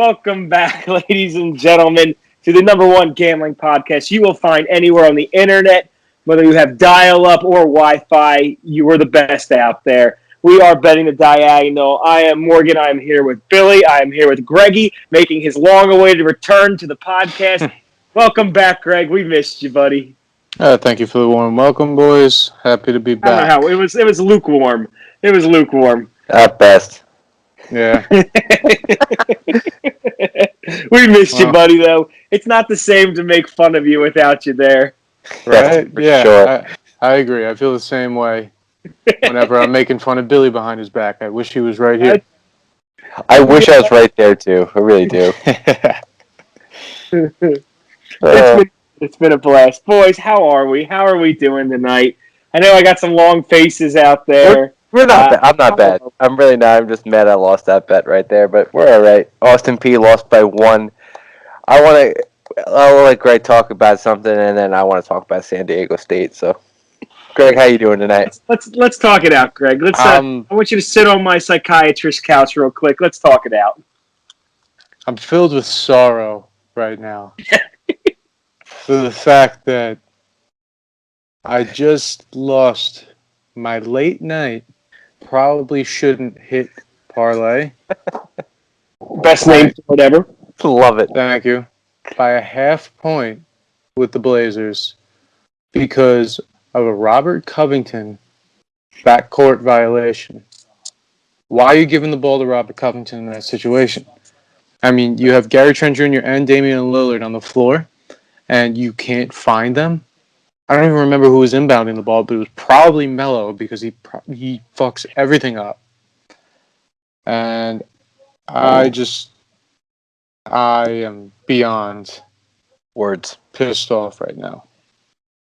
Welcome back, ladies and gentlemen, to the number one gambling podcast you will find anywhere on the internet. Whether you have dial-up or Wi-Fi, you are the best out there. We are betting the diagonal. I am Morgan. I am here with Billy. I am here with Greggy, making his long-awaited return to the podcast. Welcome back, Greg. We missed you, buddy. Thank you for the warm welcome, boys. Happy to be back. I don't know how it was lukewarm. It was lukewarm. At best. Yeah. We missed you, buddy, though. It's not the same to make fun of you without you there. Right? Yeah, sure. I agree. I feel the same way whenever I'm making fun of Billy behind his back. I wish he was right here. I wish I was right there, too. I really do. It's been a blast. Boys, how are we? How are we doing tonight? I know I got some long faces out there. We're not bad. I'm not bad. I'm really not. I'm just mad I lost that bet right there, but we're all right. Austin P lost by 1. I'll let Greg talk about something, and then I want to talk about San Diego State. So, Greg, how you doing tonight? Let's talk it out, Greg. I want you to sit on my psychiatrist couch real quick. Let's talk it out. I'm filled with sorrow right now for the fact that I just lost my late night. Probably shouldn't hit parlay. Best name, whatever. Love it. Thank you. By a half point with the Blazers because of a Robert Covington backcourt violation. Why are you giving the ball to Robert Covington in that situation? I mean, you have Gary Trent Jr. and Damian Lillard on the floor, and you can't find them. I don't even remember who was inbounding the ball, but it was probably Melo because he fucks everything up. And I am beyond words pissed off right now.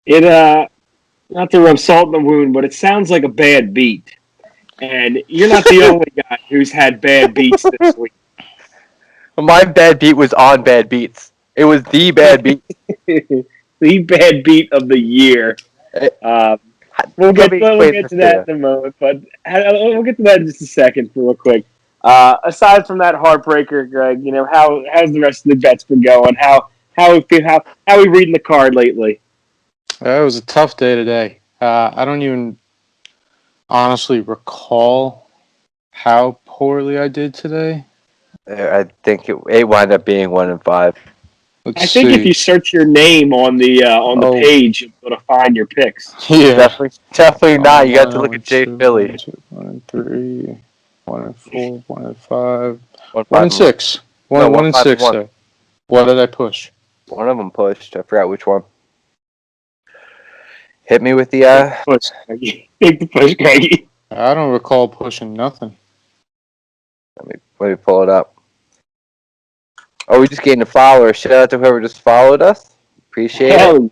Not to rub salt in the wound, but it sounds like a bad beat. And you're not the only guy who's had bad beats this week. My bad beat was on bad beats. It was the bad beat. The bad beat of the year. We'll get to that in a moment, but we'll get to that in just a second, real quick. Aside from that heartbreaker, Greg, how's the rest of the bets been going? How we reading the card lately? It was a tough day today. I don't even honestly recall how poorly I did today. I think it wound up being 1-5. I think if you search your name on the page, you'll be able to find your picks. Yeah, definitely not. You got to look at Jay Philly. 1-3, 1-4, 1-5, 1-6. 1-6. So. What did I push? One of them pushed. I forgot which one. Hit me with the push. Take the push, Greggy. I don't recall pushing nothing. Let me pull it up. Oh, we just gained a follower. Shout out to whoever just followed us. Appreciate it.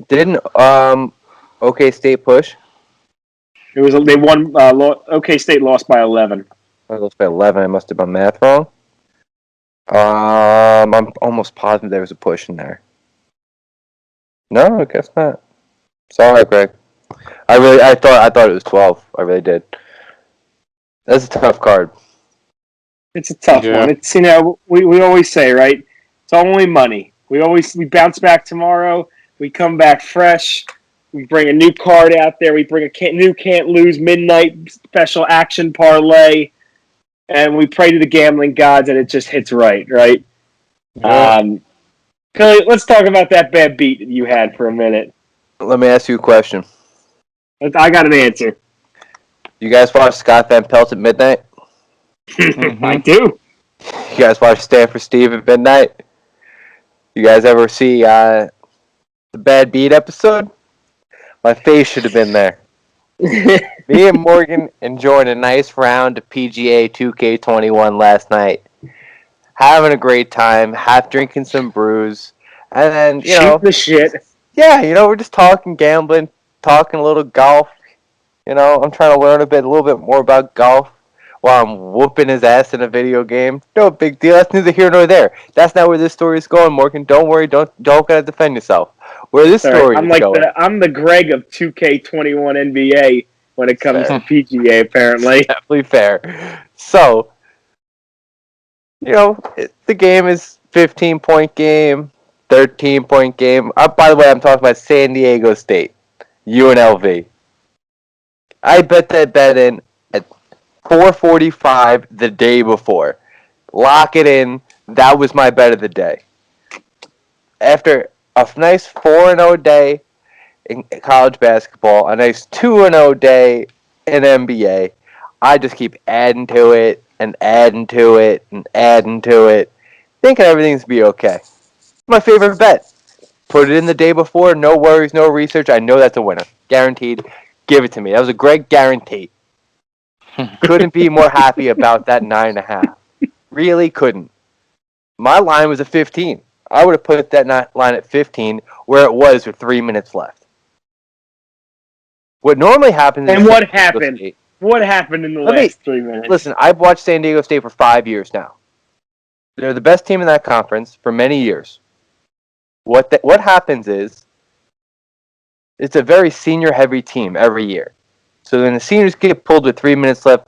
Didn't OK State push? It was they won. OK State lost by 11. I lost by 11. I must have done math wrong. I'm almost positive there was a push in there. No, I guess not. Sorry, Greg. I thought it was 12. I really did. That's a tough card. It's a tough one. It's we always say, right? It's only money. We bounce back tomorrow. We come back fresh. We bring a new card out there. We bring a new can't lose midnight special action parlay, and we pray to the gambling gods that it just hits right. Yeah. Billy, let's talk about that bad beat that you had for a minute. Let me ask you a question. I got an answer. You guys watch Scott Van Pelt at midnight? Mm-hmm. I do. You guys watch Stanford Steve at midnight? You guys ever see the Bad Beat episode? My face should have been there. Me and Morgan enjoyed a nice round of PGA 2K21 last night. Having a great time, half drinking some brews, and then, shoot the shit. Yeah, we're just talking gambling, talking a little golf. I'm trying to learn a little bit more about golf while I'm whooping his ass in a video game. No big deal. That's neither here nor there. That's not where this story is going, Morgan. Don't worry. Don't gotta defend yourself. Where this story is going. I'm the Greg of 2K21 NBA when it comes to PGA, apparently. Definitely fair. So, The game is 15-point game, 13-point game. By the way, I'm talking about San Diego State, UNLV. I bet that bet in at 4:45 the day before. Lock it in. That was my bet of the day. After a nice 4-0 day in college basketball, a nice 2-0 day in NBA, I just keep adding to it and adding to it and adding to it, thinking everything's be okay. My favorite bet. Put it in the day before, no worries, no research. I know that's a winner. Guaranteed. Give it to me. That was a great guarantee. Couldn't be more happy about that 9.5. Really couldn't. My line was a 15. I would have put that line at 15 where it was with 3 minutes left. What normally happens and what happened? State, what happened in the last 3 minutes? Listen, I've watched San Diego State for 5 years now. They're the best team in that conference for many years. What happens is it's a very senior-heavy team every year. So when the seniors get pulled with 3 minutes left,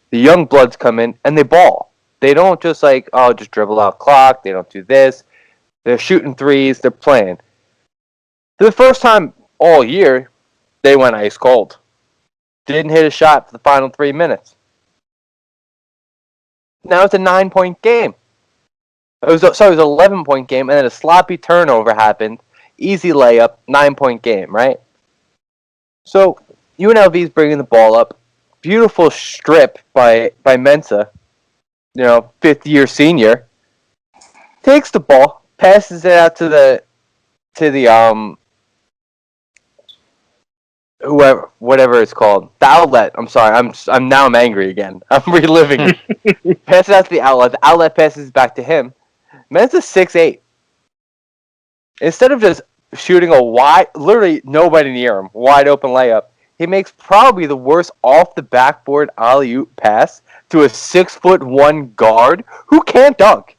the young bloods come in and they ball. They don't just just dribble out clock. They don't do this. They're shooting threes. They're playing. For the first time all year, they went ice cold. Didn't hit a shot for the final 3 minutes. Now it's a 9-point game. It was an 11-point game, and then a sloppy turnover happened. Easy layup, 9-point game, right? So UNLV's bringing the ball up. Beautiful strip by Mensa, 5th-year senior. Takes the ball, passes it out to the whatever it's called, the outlet. I'm sorry, I'm angry again. I'm reliving it. Passes out to the outlet. The outlet passes back to him. Mensa's 6'8". Instead of just shooting literally nobody near him, wide open layup, he makes probably the worst off the backboard alley-oop pass to a 6'1" guard who can't dunk.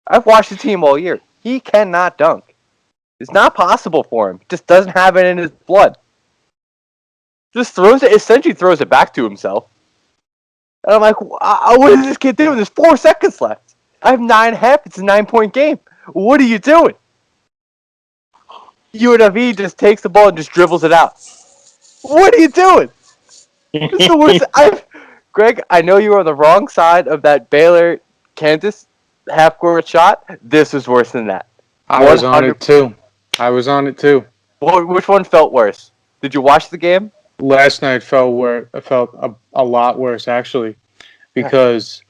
I've watched the team all year. He cannot dunk. It's not possible for him. Just doesn't have it in his blood. Just essentially throws it back to himself. And I'm like, what is this kid doing? There's 4 seconds left. I have 9.5. It's a 9-point game. What are you doing? UNLV just takes the ball and just dribbles it out. What are you doing? This is the worst. Greg, I know you were on the wrong side of that Baylor-Kansas half-court shot. This was worse than that. I was on it too. Which one felt worse? Did you watch the game? Last night felt a lot worse, actually, because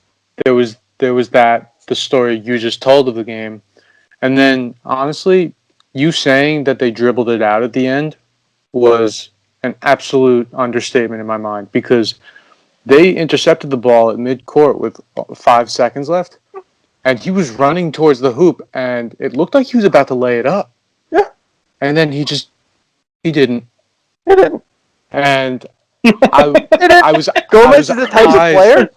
there was the story you just told of the game, and then honestly, you saying that they dribbled it out at the end was an absolute understatement in my mind, because they intercepted the ball at midcourt with 5 seconds left, and he was running towards the hoop, and it looked like he was about to lay it up. Yeah. And then he didn't. He didn't. And I was Gomez is the type of player.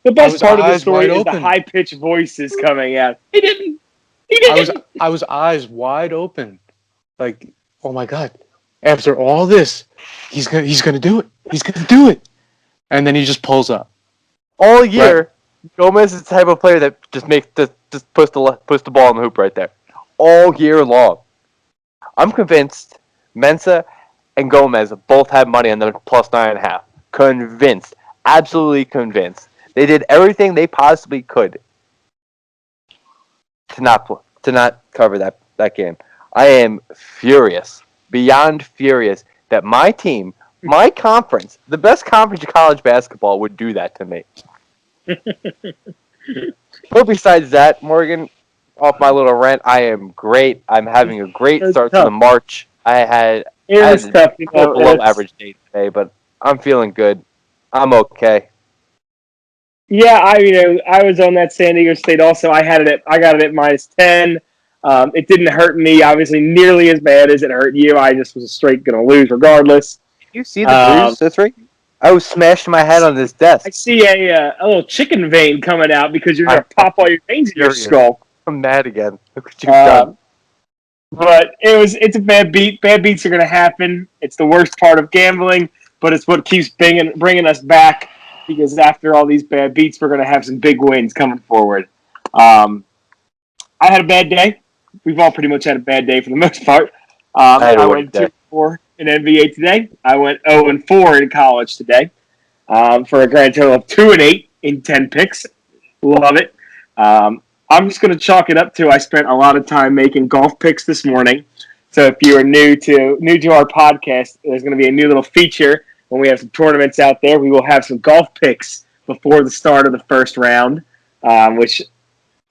The best part of the story is the high-pitched voices coming out. He didn't. I was eyes wide open, like, oh my god! After all this, he's gonna do it. He's gonna do it, and then he just pulls up. All year, right. Gomez is the type of player that just puts the ball in the hoop right there. All year long, I'm convinced Mensa and Gomez both have money on the plus 9.5. Convinced. Absolutely convinced. They did everything they possibly could to not cover that game. I am furious, beyond furious, that my team, my conference, the best conference of college basketball, would do that to me. But besides that, Morgan, off my little rant, I am great. I'm having a great start to the March. I had tough, below average day today, but I'm feeling good. I'm okay. Yeah, I was on that San Diego State also. I got it at -10. It didn't hurt me, obviously, nearly as bad as it hurt you. I just was straight going to lose regardless. Did you see the bruise? That's right. I was smashing my head on this desk. I see a little chicken vein coming out because you're going to pop all your veins in your skull. I'm mad again. Look what you've done. But it's a bad beat. Bad beats are going to happen. It's the worst part of gambling, but it's what keeps bringing us back. because after all these bad beats, we're going to have some big wins coming forward. I had a bad day. We've all pretty much had a bad day for the most part. I went 2-4 in NBA today. I went 0-4 in college today for a grand total of 2-8 in 10 picks. Love it. I'm just going to chalk it up to I spent a lot of time making golf picks this morning. So if you are new to our podcast, there's going to be a new little feature when we have some tournaments out there. We will have some golf picks before the start of the first round, which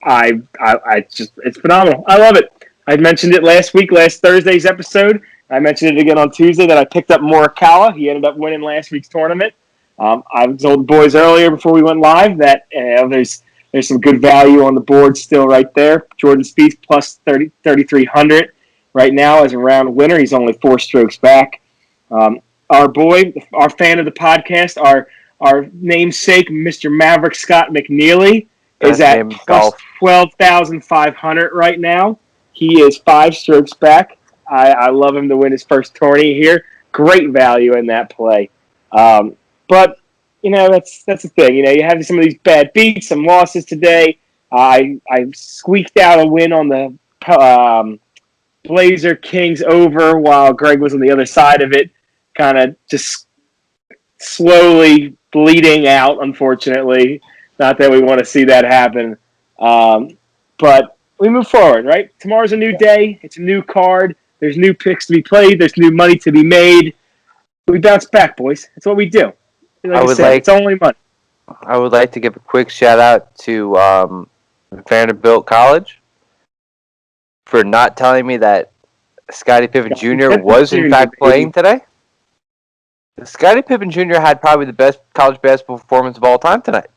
it's phenomenal. I love it. I mentioned it last Thursday's episode. I mentioned it again on Tuesday that I picked up Morikawa. He ended up winning last week's tournament. I told the boys earlier before we went live that there's some good value on the board still right there. Jordan Spieth plus 3,300 right now as a round winner. He's only 4 strokes back. Our boy, our fan of the podcast, our namesake, Mr. Maverick Scott McNeely, is at plus 12,500 right now. He is 5 strokes back. I love him to win his first tourney here. Great value in that play. But that's the thing. You have some of these bad beats, some losses today. I squeaked out a win on the Blazer Kings over while Greg was on the other side of it, kind of just slowly bleeding out, unfortunately. Not that we want to see that happen. But we move forward, right? Tomorrow's a new day. It's a new card. There's new picks to be played. There's new money to be made. We bounce back, boys. That's what we do. It's only money. I would like to give a quick shout out to Vanderbilt College for not telling me that Scottie Pippen Jr. was in fact playing today. Scottie Pippen Jr. had probably the best college basketball performance of all time tonight.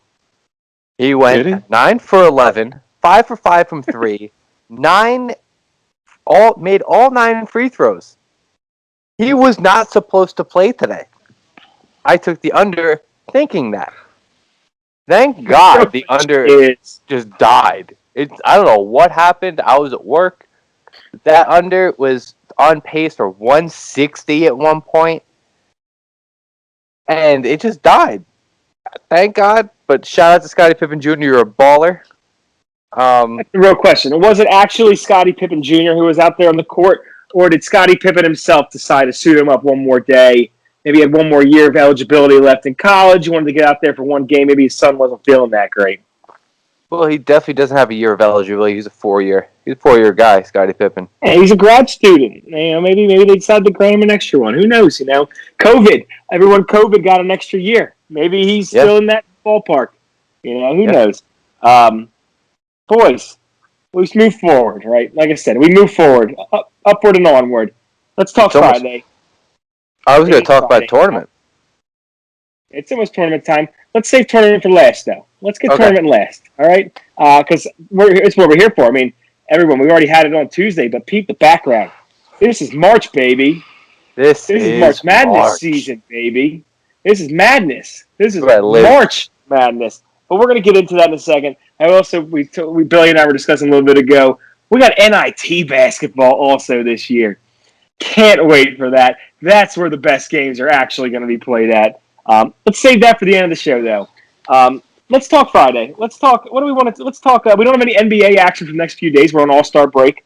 He went 9 for 11, 5 for 5 from 3, made all 9 free throws. He was not supposed to play today. I took the under thinking that. Thank God the under just died. I don't know what happened. I was at work. That under was on pace for 160 at one point. And it just died. Thank God. But shout out to Scottie Pippen Jr. You're a baller. That's the real question. Was it actually Scottie Pippen Jr. who was out there on the court? Or did Scottie Pippen himself decide to suit him up one more day? Maybe he had one more year of eligibility left in college. He wanted to get out there for one game. Maybe his son wasn't feeling that great. Well, he definitely doesn't have a year of eligibility. He's a 4-year guy, Scottie Pippen. Yeah, he's a grad student. Maybe they decided to grant him an extra one. Who knows? COVID. COVID got an extra year. Maybe he's still in that ballpark. Who knows? Boys, let's move forward, right? Like I said, we move forward, upward and onward. Let's talk Friday. I was going to talk about tournament. It's almost tournament time. Let's save tournament for last, though. Let's get tournament last, all right? Because it's what we're here for. I mean, everyone, we already had it on Tuesday, but peep the background. This is March, baby. This is March Madness season, baby. This is madness. This is March Madness. But we're going to get into that in a second. Billy and I were discussing a little bit ago. We got NIT basketball also this year. Can't wait for that. That's where the best games are actually going to be played at. Let's save that for the end of the show, though. Let's talk Friday. Let's talk. What do we want to? Let's talk. We don't have any NBA action for the next few days. We're on All-Star break.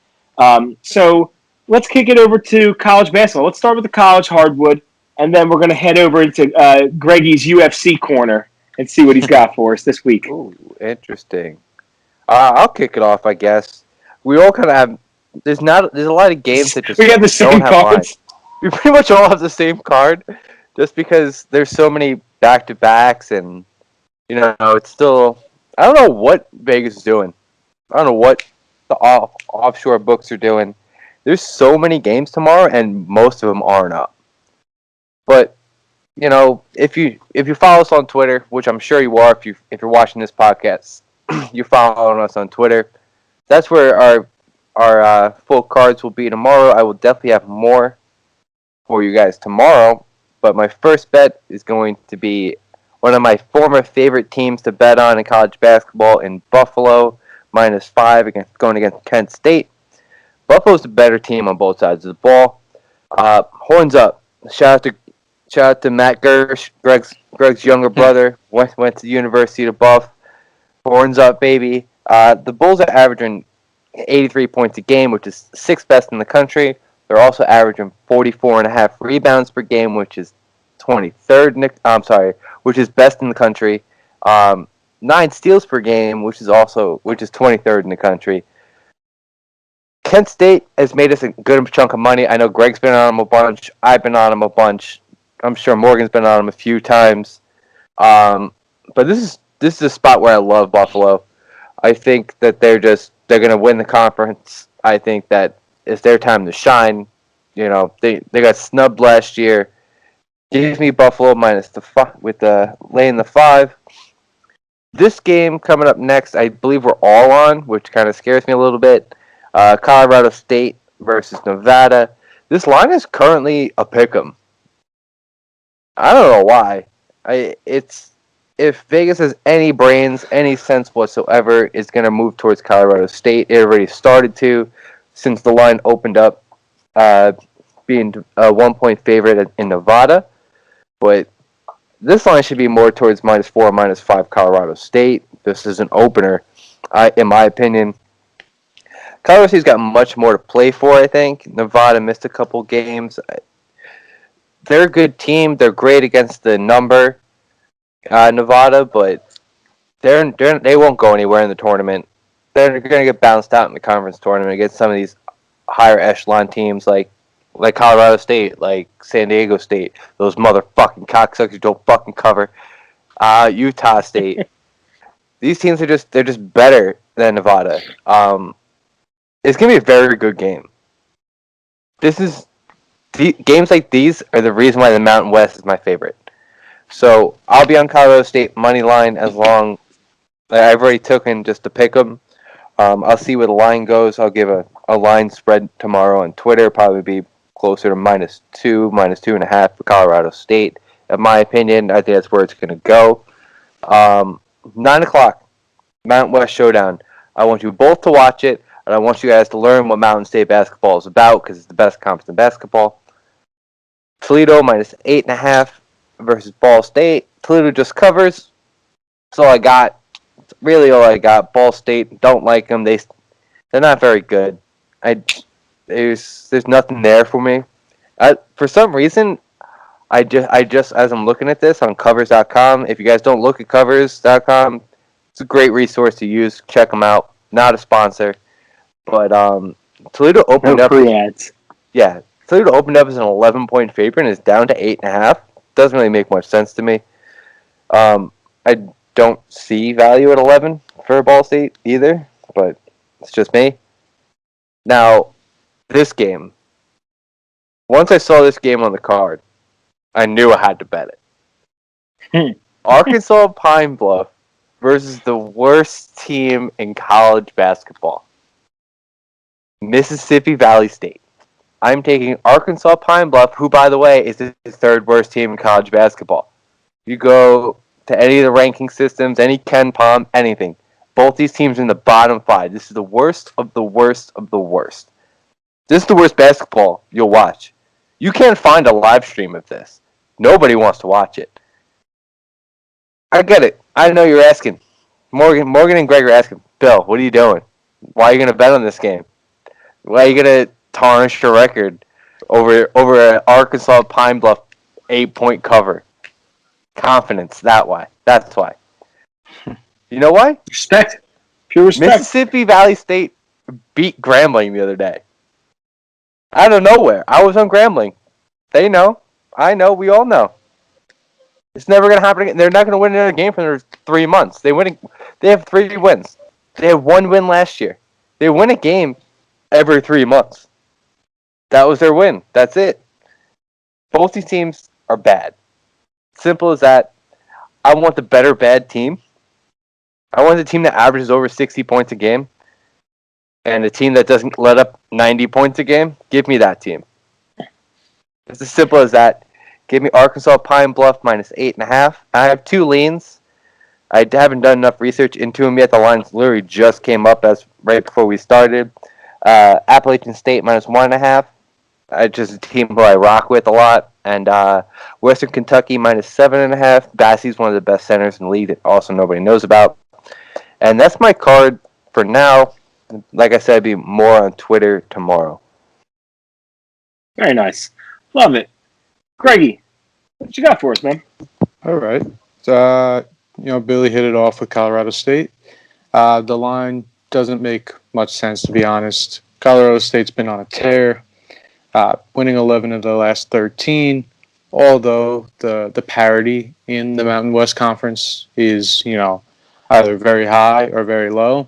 So let's kick it over to college basketball. Let's start with the college hardwood, and then we're going to head over into Greggy's UFC corner and see what he's got for us this week. Ooh, interesting. I'll kick it off, I guess. We all kind of have. There's a lot of games that just we have the same cards. We pretty much all have the same card, just because there's so many back-to-backs, and it's still. I don't know what Vegas is doing. I don't know what the offshore books are doing. There's so many games tomorrow, and most of them aren't up. But if you follow us on Twitter, which I'm sure you are, if you're watching this podcast, you're following us on Twitter. That's where our full cards will be tomorrow. I will definitely have more for you guys tomorrow. But my first bet is going to be one of my former favorite teams to bet on in college basketball in Buffalo, -5 going against Kent State. Buffalo's the better team on both sides of the ball. Horns up. Shout Shout out to Matt Gersh, Greg's younger brother. Went to the University of Buff. Horns up, baby. The Bulls are averaging 83 points a game, which is sixth best in the country. They're also averaging 44.5 rebounds per game, which is 23rd. Which is best in the country. 9 steals per game, which is 23rd in the country. Kent State has made us a good chunk of money. I know Greg's been on them a bunch. I've been on them a bunch. I'm sure Morgan's been on them a few times. But this is a spot where I love Buffalo. I think that they're going to win the conference. I think that it's their time to shine. You know, they got snubbed last year. Give me Buffalo minus laying the 5. This game coming up next, I believe we're all on, which kind of scares me a little bit. Colorado State versus Nevada. This line is currently a pick'em. I don't know why. If Vegas has any brains, any sense whatsoever, it's going to move towards Colorado State. It already started to, since the line opened up, being a 1-point favorite in Nevada. But this line should be more towards -4, -5 Colorado State. This is an opener, in my opinion. Colorado State's got much more to play for, I think. Nevada missed a couple games. They're a good team. They're great against the number, Nevada, but they won't go anywhere in the tournament. They're going to get bounced out in the conference tournament against some of these higher echelon teams like Colorado State, like San Diego State. Those motherfucking cocksuckers don't fucking cover. Utah State. These teams are just better than Nevada. It's going to be a very good game. Games like these are the reason why the Mountain West is my favorite. So I'll be on Colorado State money line as long. I've already taken just to pick them. I'll see where the line goes. I'll give a line spread tomorrow on Twitter. Probably be closer to -2, -2.5 for Colorado State. In my opinion, I think that's where it's going to go. 9 o'clock, Mountain West Showdown. I want you both to watch it, and I want you guys to learn what Mountain State basketball is about because it's the best conference in basketball. Toledo -8.5 versus Ball State. Toledo just covers. That's all I got. That's really all I got. Ball State, don't like them. They're not very good. There's nothing there for me. For some reason, I just as I'm looking at this on covers.com. If you guys don't look at covers.com, it's a great resource to use. Check them out. Not a sponsor, but Toledo opened up. Free ads. Yeah, Toledo opened up as an 11-point favorite and is down to 8.5. Doesn't really make much sense to me. I don't see value at 11 for Ball State either, but it's just me. Now, this game. Once I saw this game on the card, I knew I had to bet it. Arkansas Pine Bluff versus the worst team in college basketball. Mississippi Valley State. I'm taking Arkansas Pine Bluff, who, by the way, is the third worst team in college basketball. You go to any of the ranking systems, any Ken Palm, anything. Both these teams are in the bottom 5. This is the worst of the worst of the worst. This is the worst basketball you'll watch. You can't find a live stream of this. Nobody wants to watch it. I get it. I know you're asking. Morgan and Greg are asking, Bill, what are you doing? Why are you going to bet on this game? Why are you going to tarnish your record over an Arkansas Pine Bluff 8-point cover? Confidence, that's why. You know why? Respect. Pure respect. Mississippi Valley State beat Grambling the other day. Out of nowhere. I was on Grambling. They know. I know. We all know. It's never going to happen again. They're not going to win another game for 3 months. They have 3 wins. They had 1 win last year. They win a game every 3 months. That was their win. That's it. Both these teams are bad. Simple as that. I want the better bad team. I want the team that averages over 60 points a game. And a team that doesn't let up 90 points a game. Give me that team. It's as simple as that. Give me Arkansas Pine Bluff -8.5. I have 2 leans. I haven't done enough research into them yet. The lines literally just came up as right before we started. Appalachian State -1.5. Just a team who I rock with a lot. And Western Kentucky -7.5. Bassey's one of the best centers in the league that also nobody knows about. And that's my card for now. Like I said, it'll be more on Twitter tomorrow. Very nice. Love it. Greggy, what you got for us, man? All right. Billy hit it off with Colorado State. The line doesn't make much sense, to be honest. Colorado State's been on a tear, winning 11 of the last 13. Although the parity in the Mountain West Conference is, either very high or very low.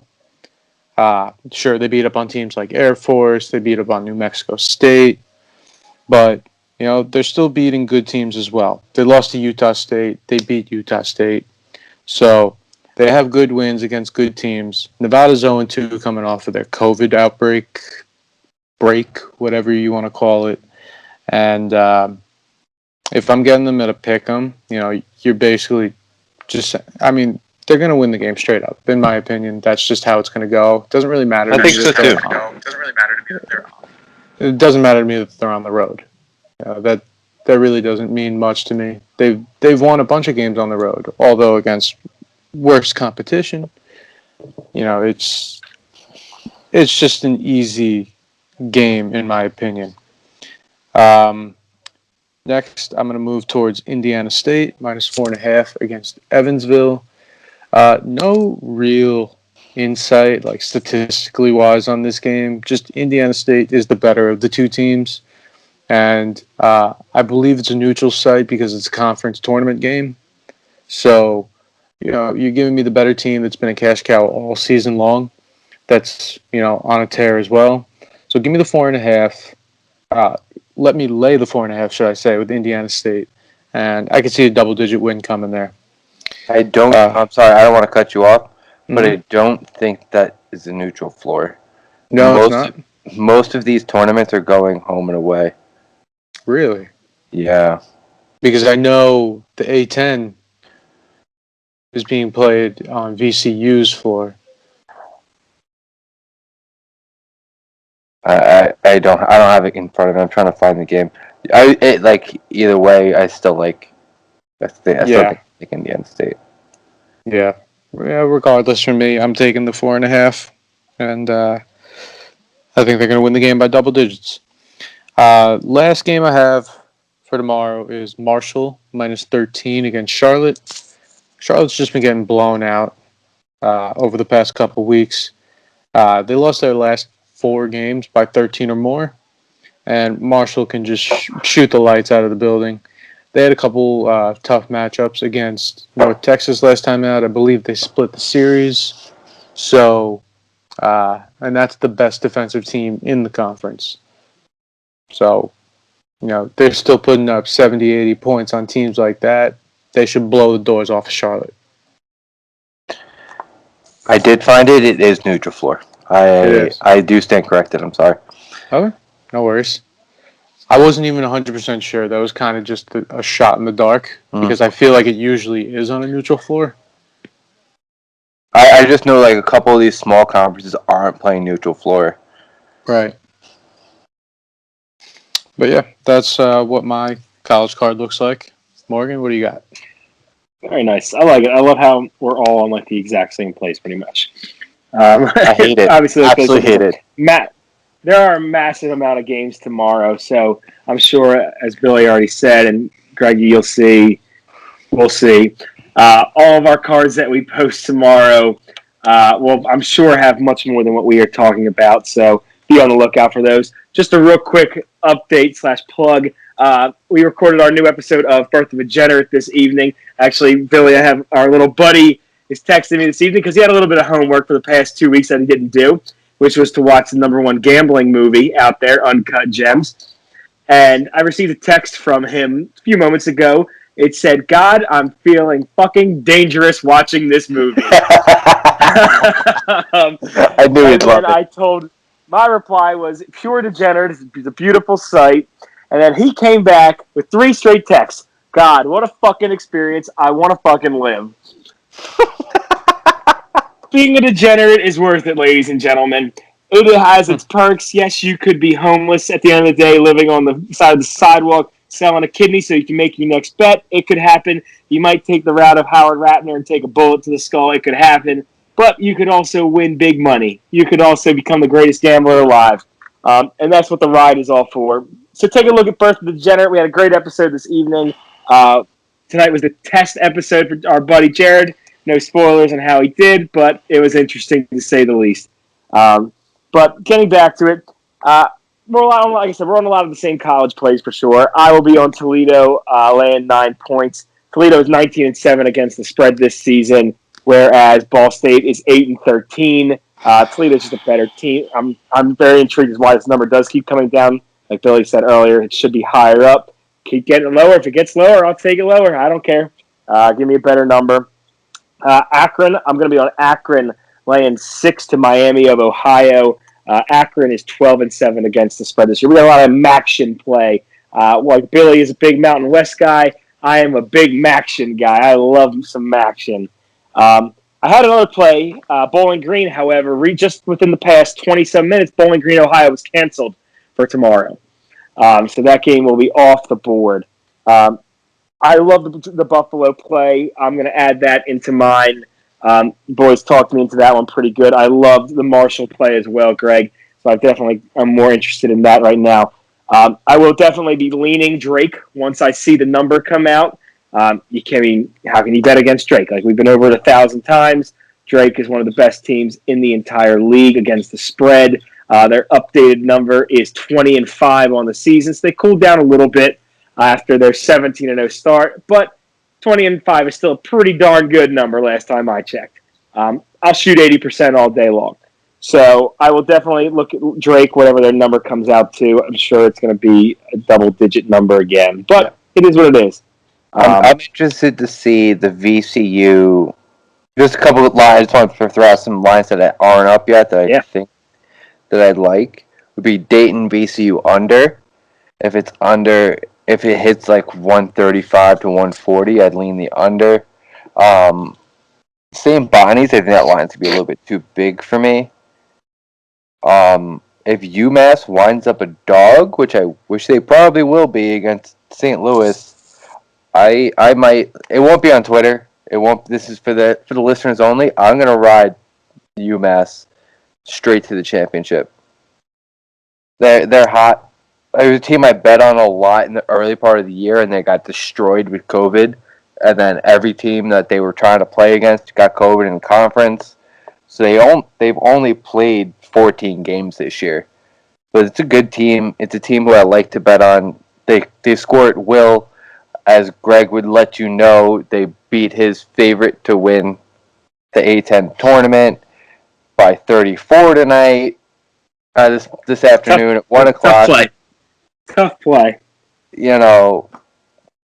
Sure, they beat up on teams like Air Force. They beat up on New Mexico State. But, they're still beating good teams as well. They lost to Utah State. They beat Utah State. So they have good wins against good teams. Nevada's 0-2 coming off of their COVID outbreak, whatever you want to call it. And if I'm getting them at a pick 'em, you're basically they're going to win the game straight up. In my opinion, that's just how it's going to go. It doesn't really matter. I think so too. It doesn't matter to me that they're on the road. That really doesn't mean much to me. They've won a bunch of games on the road, although against worse competition. It's just an easy game in my opinion. Next, I'm going to move towards Indiana State -4.5 against Evansville. No real insight, like statistically wise, on this game. Just Indiana State is the better of the two teams. And I believe it's a neutral site because it's a conference tournament game. So, you're giving me the better team that's been a cash cow all season long. That's, on a tear as well. So give me the 4.5. Let me lay the 4.5, should I say, with Indiana State. And I can see a double-digit win coming there. I'm sorry, I don't want to cut you off, but I don't think that is a neutral floor. No, it's not. Most of these tournaments are going home and away. Really? Yeah. Because I know the A10 is being played on VCU's floor. I don't have it in front of me. I'm trying to find the game. Either way, I still like. I still think Indiana State. Yeah. Regardless, for me, I'm taking the 4.5, and I think they're going to win the game by double digits. Last game I have for tomorrow is Marshall -13 against Charlotte. Charlotte's just been getting blown out over the past couple weeks. They lost their last 4 games by 13 or more, and Marshall can just shoot the lights out of the building. They had a couple tough matchups against North Texas last time out. I believe they split the series. So, and that's the best defensive team in the conference. So, they're still putting up 70, 80 points on teams like that. They should blow the doors off of Charlotte. I did find it. It is neutral floor. I do stand corrected. I'm sorry. Okay, no worries. I wasn't even 100% sure. That was kind of just a shot in the dark because I feel like it usually is on a neutral floor. I just know a couple of these small conferences aren't playing neutral floor. Right. But yeah, that's what my college card looks like. Morgan, what do you got? Very nice. I like it. I love how we're all on the exact same place, pretty much. I hate it. Obviously, absolutely hate it. Matt, there are a massive amount of games tomorrow, so I'm sure, as Billy already said, and Greggy, we'll see. All of our cards that we post tomorrow, I'm sure have much more than what we are talking about, so be on the lookout for those. Just a real quick update / plug. We recorded our new episode of Birth of a Degenerate this evening. Actually, Billy, I have our little buddy is texting me this evening because he had a little bit of homework for the past 2 weeks that he didn't do, which was to watch the #1 gambling movie out there, Uncut Gems. And I received a text from him a few moments ago. It said, "God, I'm feeling fucking dangerous watching this movie." I knew he'd love it. My reply was, "Pure Degenerate. It's a beautiful sight." And then he came back with 3 straight texts. "God, what a fucking experience. I want to fucking live." Being a degenerate is worth it, ladies and gentlemen. It has its perks. Yes, you could be homeless at the end of the day, living on the side of the sidewalk, selling a kidney so you can make your next bet. It could happen. You might take the route of Howard Ratner and take a bullet to the skull. It could happen. But you could also win big money. You could also become the greatest gambler alive. And that's what the ride is all for. So take a look at Birth of the Degenerate. We had a great episode this evening. Tonight was the test episode for our buddy Jared. No spoilers on how he did, but it was interesting to say the least. But getting back to it, like I said, we're on a lot of the same college plays for sure. I will be on Toledo, laying 9 points. Toledo is 19-7 against the spread this season, whereas Ball State is 8-13. Toledo's just a better team. I'm very intrigued as why this number does keep coming down. Like Billy said earlier, it should be higher up. Keep getting lower. If it gets lower, I'll take it lower. I don't care. Give me a better number. Akron, I'm going to be on Akron laying 6 to Miami of Ohio. Akron is 12-7 against the spread this year. We got a lot of Maction play. Like Billy is a big Mountain West guy. I am a big Maction guy. I love some Maction. I had another play, Bowling Green, however, just within the past 20-some minutes, Bowling Green, Ohio was canceled for tomorrow. So that game will be off the board. I love the Buffalo play. I'm going to add that into mine. Boys talked me into that one pretty good. I love the Marshall play as well, Greg. So I'm more interested in that right now. I will definitely be leaning Drake once I see the number come out. How can you bet against Drake? Like we've been over it 1,000 times. Drake is one of the best teams in the entire league against the spread. Their updated number is 20-5 on the season, so they cooled down a little bit after their 17-0 start, but 20-5 is still a pretty darn good number last time I checked. I'll shoot 80% all day long. So I will definitely look at Drake, whatever their number comes out to. I'm sure it's going to be a double-digit number again, but it is what it is. I'm interested to see the VCU. Just a couple of lines. I just want to throw out some lines that aren't up yet that I think that I'd like. Would be Dayton VCU under. If it hits like 135 to 140, I'd lean the under. St. Bonnie's, I think that line's to be a little bit too big for me. If UMass winds up a dog, which I wish they probably will be against St. Louis, I might. It won't be on Twitter. It won't. This is for the listeners only. I'm gonna ride UMass straight to the championship. They're hot. It was a team I bet on a lot in the early part of the year, and they got destroyed with COVID. And then every team that they were trying to play against got COVID in conference. So they've only played 14 games this year. But it's a good team. It's a team who I like to bet on. They score at will. As Greg would let you know, they beat his favorite to win the A10 tournament by 34 tonight. This afternoon at 1 o'clock. Tough play. You know,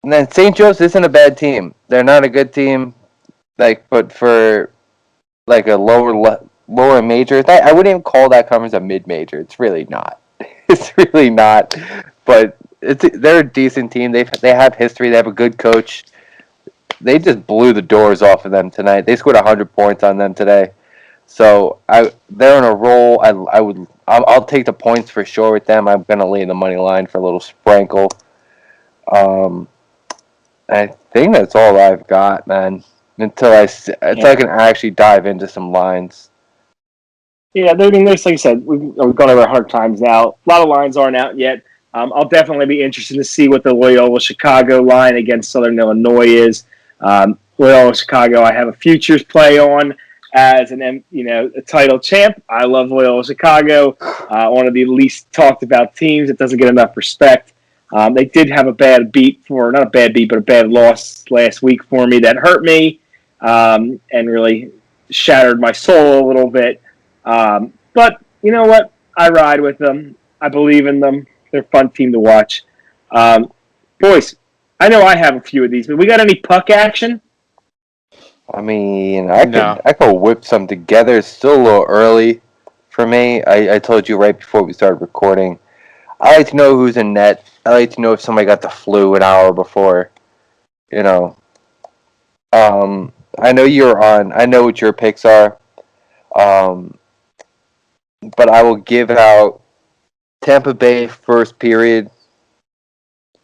and then St. Joe's isn't a bad team. They're not a good team, but for like a lower major, I wouldn't even call that conference a mid major. It's really not. It's really not. But they're a decent team. They have history. They have a good coach. They just blew the doors off of them tonight. They scored 100 points on them today. So they're on a roll. I'll take the points for sure with them. I'm gonna lay the money line for a little sprinkle. I think that's all I've got, man. Until I can actually dive into some lines. Yeah, there's like you said, we've gone over 100 times now. A lot of lines aren't out yet. I'll definitely be interested to see what the Loyola Chicago line against Southern Illinois is. Loyola Chicago, I have a futures play on as a title champ. I love Loyola Chicago, one of the least talked about teams. It doesn't get enough respect. They did have a bad loss last week for me that hurt me and really shattered my soul a little bit. But you know what? I ride with them. I believe in them. They're a fun team to watch. Boys, I know I have a few of these, but we got any puck action? I mean, I could whip some together. It's still a little early for me. I told you right before we started recording. I like to know who's in net. I like to know if somebody got the flu an hour before. I know you're on. I know what your picks are. But I will give out Tampa Bay first period.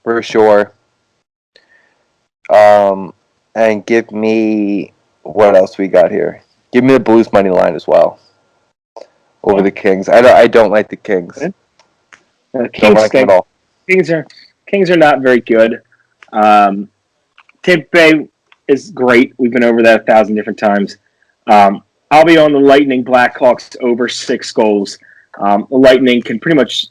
for sure. And give me what else we got here. Give me the Blues money line as well over the Kings. I don't like the Kings. Kings Don't like them at all. Kings are not very good. Tampa Bay is great. We've been over that 1,000 different times. I'll be on the Lightning Blackhawks over 6 goals. The Lightning can pretty much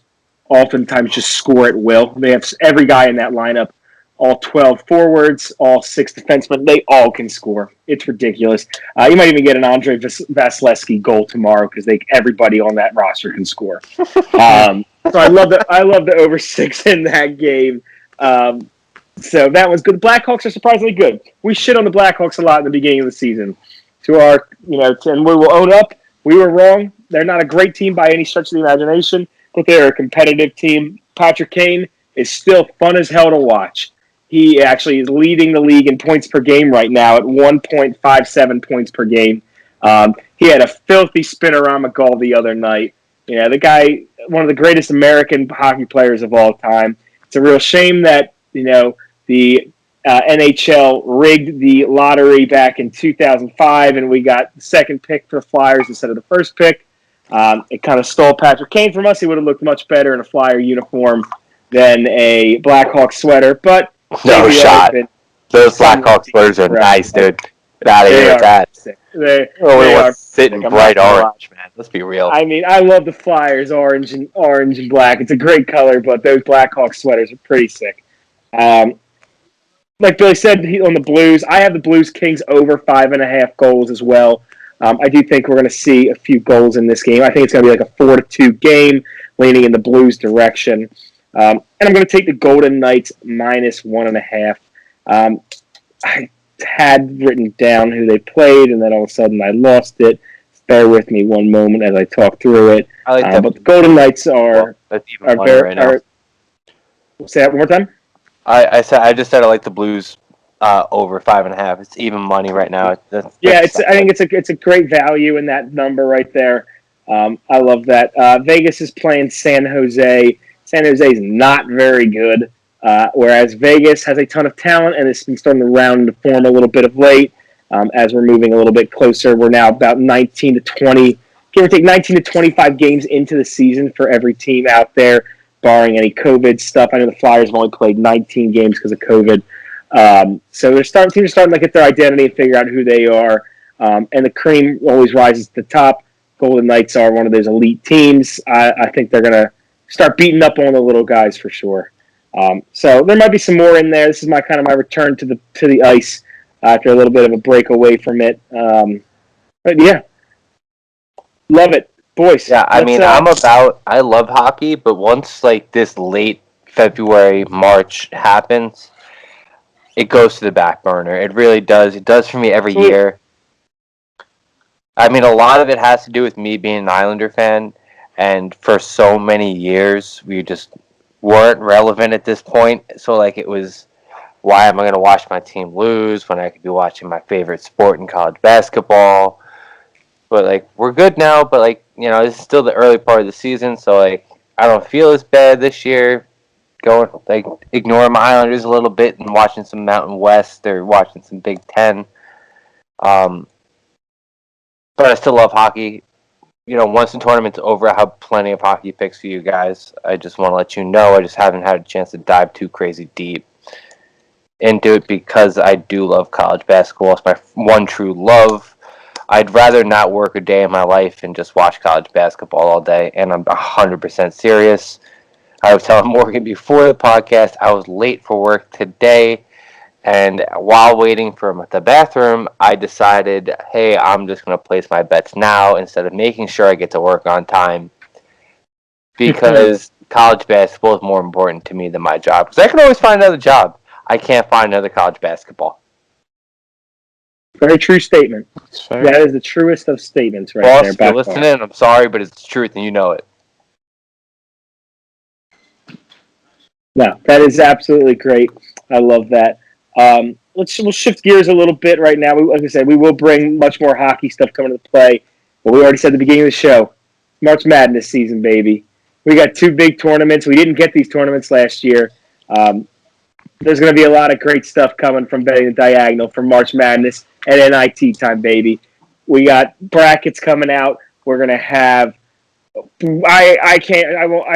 oftentimes just score at will. They have every guy in that lineup, all 12 forwards, all 6 defensemen. They all can score. It's ridiculous. You might even get an Andre Vasilevsky goal tomorrow because everybody on that roster can score. So I love the over 6 in that game. So that was good. The Blackhawks are surprisingly good. We shit on the Blackhawks a lot at the beginning of the season. And we will own up. We were wrong. They're not a great team by any stretch of the imagination, but they're a competitive team. Patrick Kane is still fun as hell to watch. He actually is leading the league in points per game right now at 1.57 points per game. He had a filthy spinorama goal the other night. The guy, one of the greatest American hockey players of all time. It's a real shame that, the NHL rigged the lottery back in 2005, and we got the second pick for the Flyers instead of the first pick. It kind of stole Patrick Kane from us. He would have looked much better in a Flyer uniform than a Blackhawks sweater, but no shot. Those Blackhawks sweaters are nice, dude. Get out of here with that. They are sitting bright orange, man. Let's be real. I mean, I love the Flyers orange and black. It's a great color, but those Blackhawks sweaters are pretty sick. Like Billy said, on the Blues, I have the Blues Kings over 5.5 goals as well. I do think we're going to see a few goals in this game. I think it's going to be like a 4-2 game, leaning in the Blues direction. And I'm going to take the Golden Knights minus 1.5. I had written down who they played, and then all of a sudden I lost it. Bear with me one moment as I talk through it. I like that. But the Golden Knights are very right now. Say that one more time. I just said I like the Blues over 5.5. It's even money right now. I think it's a great value in that number right there. I love that. Vegas is playing San Jose. San Jose is not very good, whereas Vegas has a ton of talent and it's been starting to round into form a little bit of late. As we're moving a little bit closer, we're now about 19 to 20, give or take 19 to 25 games into the season for every team out there, barring any COVID stuff. I know the Flyers have only played 19 games because of COVID. So teams are starting to get their identity and figure out who they are. And the cream always rises to the top. Golden Knights are one of those elite teams. I think they're going to start beating up on the little guys for sure. So there might be some more in there. This is my return to the ice after a little bit of a break away from it. But yeah, love it. Boys. Yeah, I love hockey, but once this late February, March happens, it goes to the back burner. It really does. It does for me every year. I mean, a lot of it has to do with me being an Islander fan, and for so many years, we just weren't relevant at this point. So, it was, why am I going to watch my team lose when I could be watching my favorite sport in college basketball? But, we're good now, but, this is still the early part of the season, so, I don't feel as bad this year. Going, ignoring my Islanders a little bit and watching some Mountain West or watching some Big Ten. But I still love hockey. Once the tournament's over, I have plenty of hockey picks for you guys. I just want to let you know I just haven't had a chance to dive too crazy deep into it because I do love college basketball. It's my one true love. I'd rather not work a day in my life and just watch college basketball all day, and I'm 100% serious. I was telling Morgan before the podcast, I was late for work today, and while waiting for the bathroom, I decided, hey, I'm just going to place my bets now instead of making sure I get to work on time, because college basketball is more important to me than my job. Because I can always find another job. I can't find another college basketball. Very true statement. That is the truest of statements right there. Boss, if you're listening, I'm sorry, but it's the truth, and you know it. No, that is absolutely great. I love that. We'll shift gears a little bit right now. Like I said, we will bring much more hockey stuff coming into play. But we already said at the beginning of the show, March Madness season, baby. We got 2 big tournaments. We didn't get these tournaments last year. There's going to be a lot of great stuff coming from Betting the Diagonal for March Madness and NIT time, baby. We got brackets coming out. We're going to have. I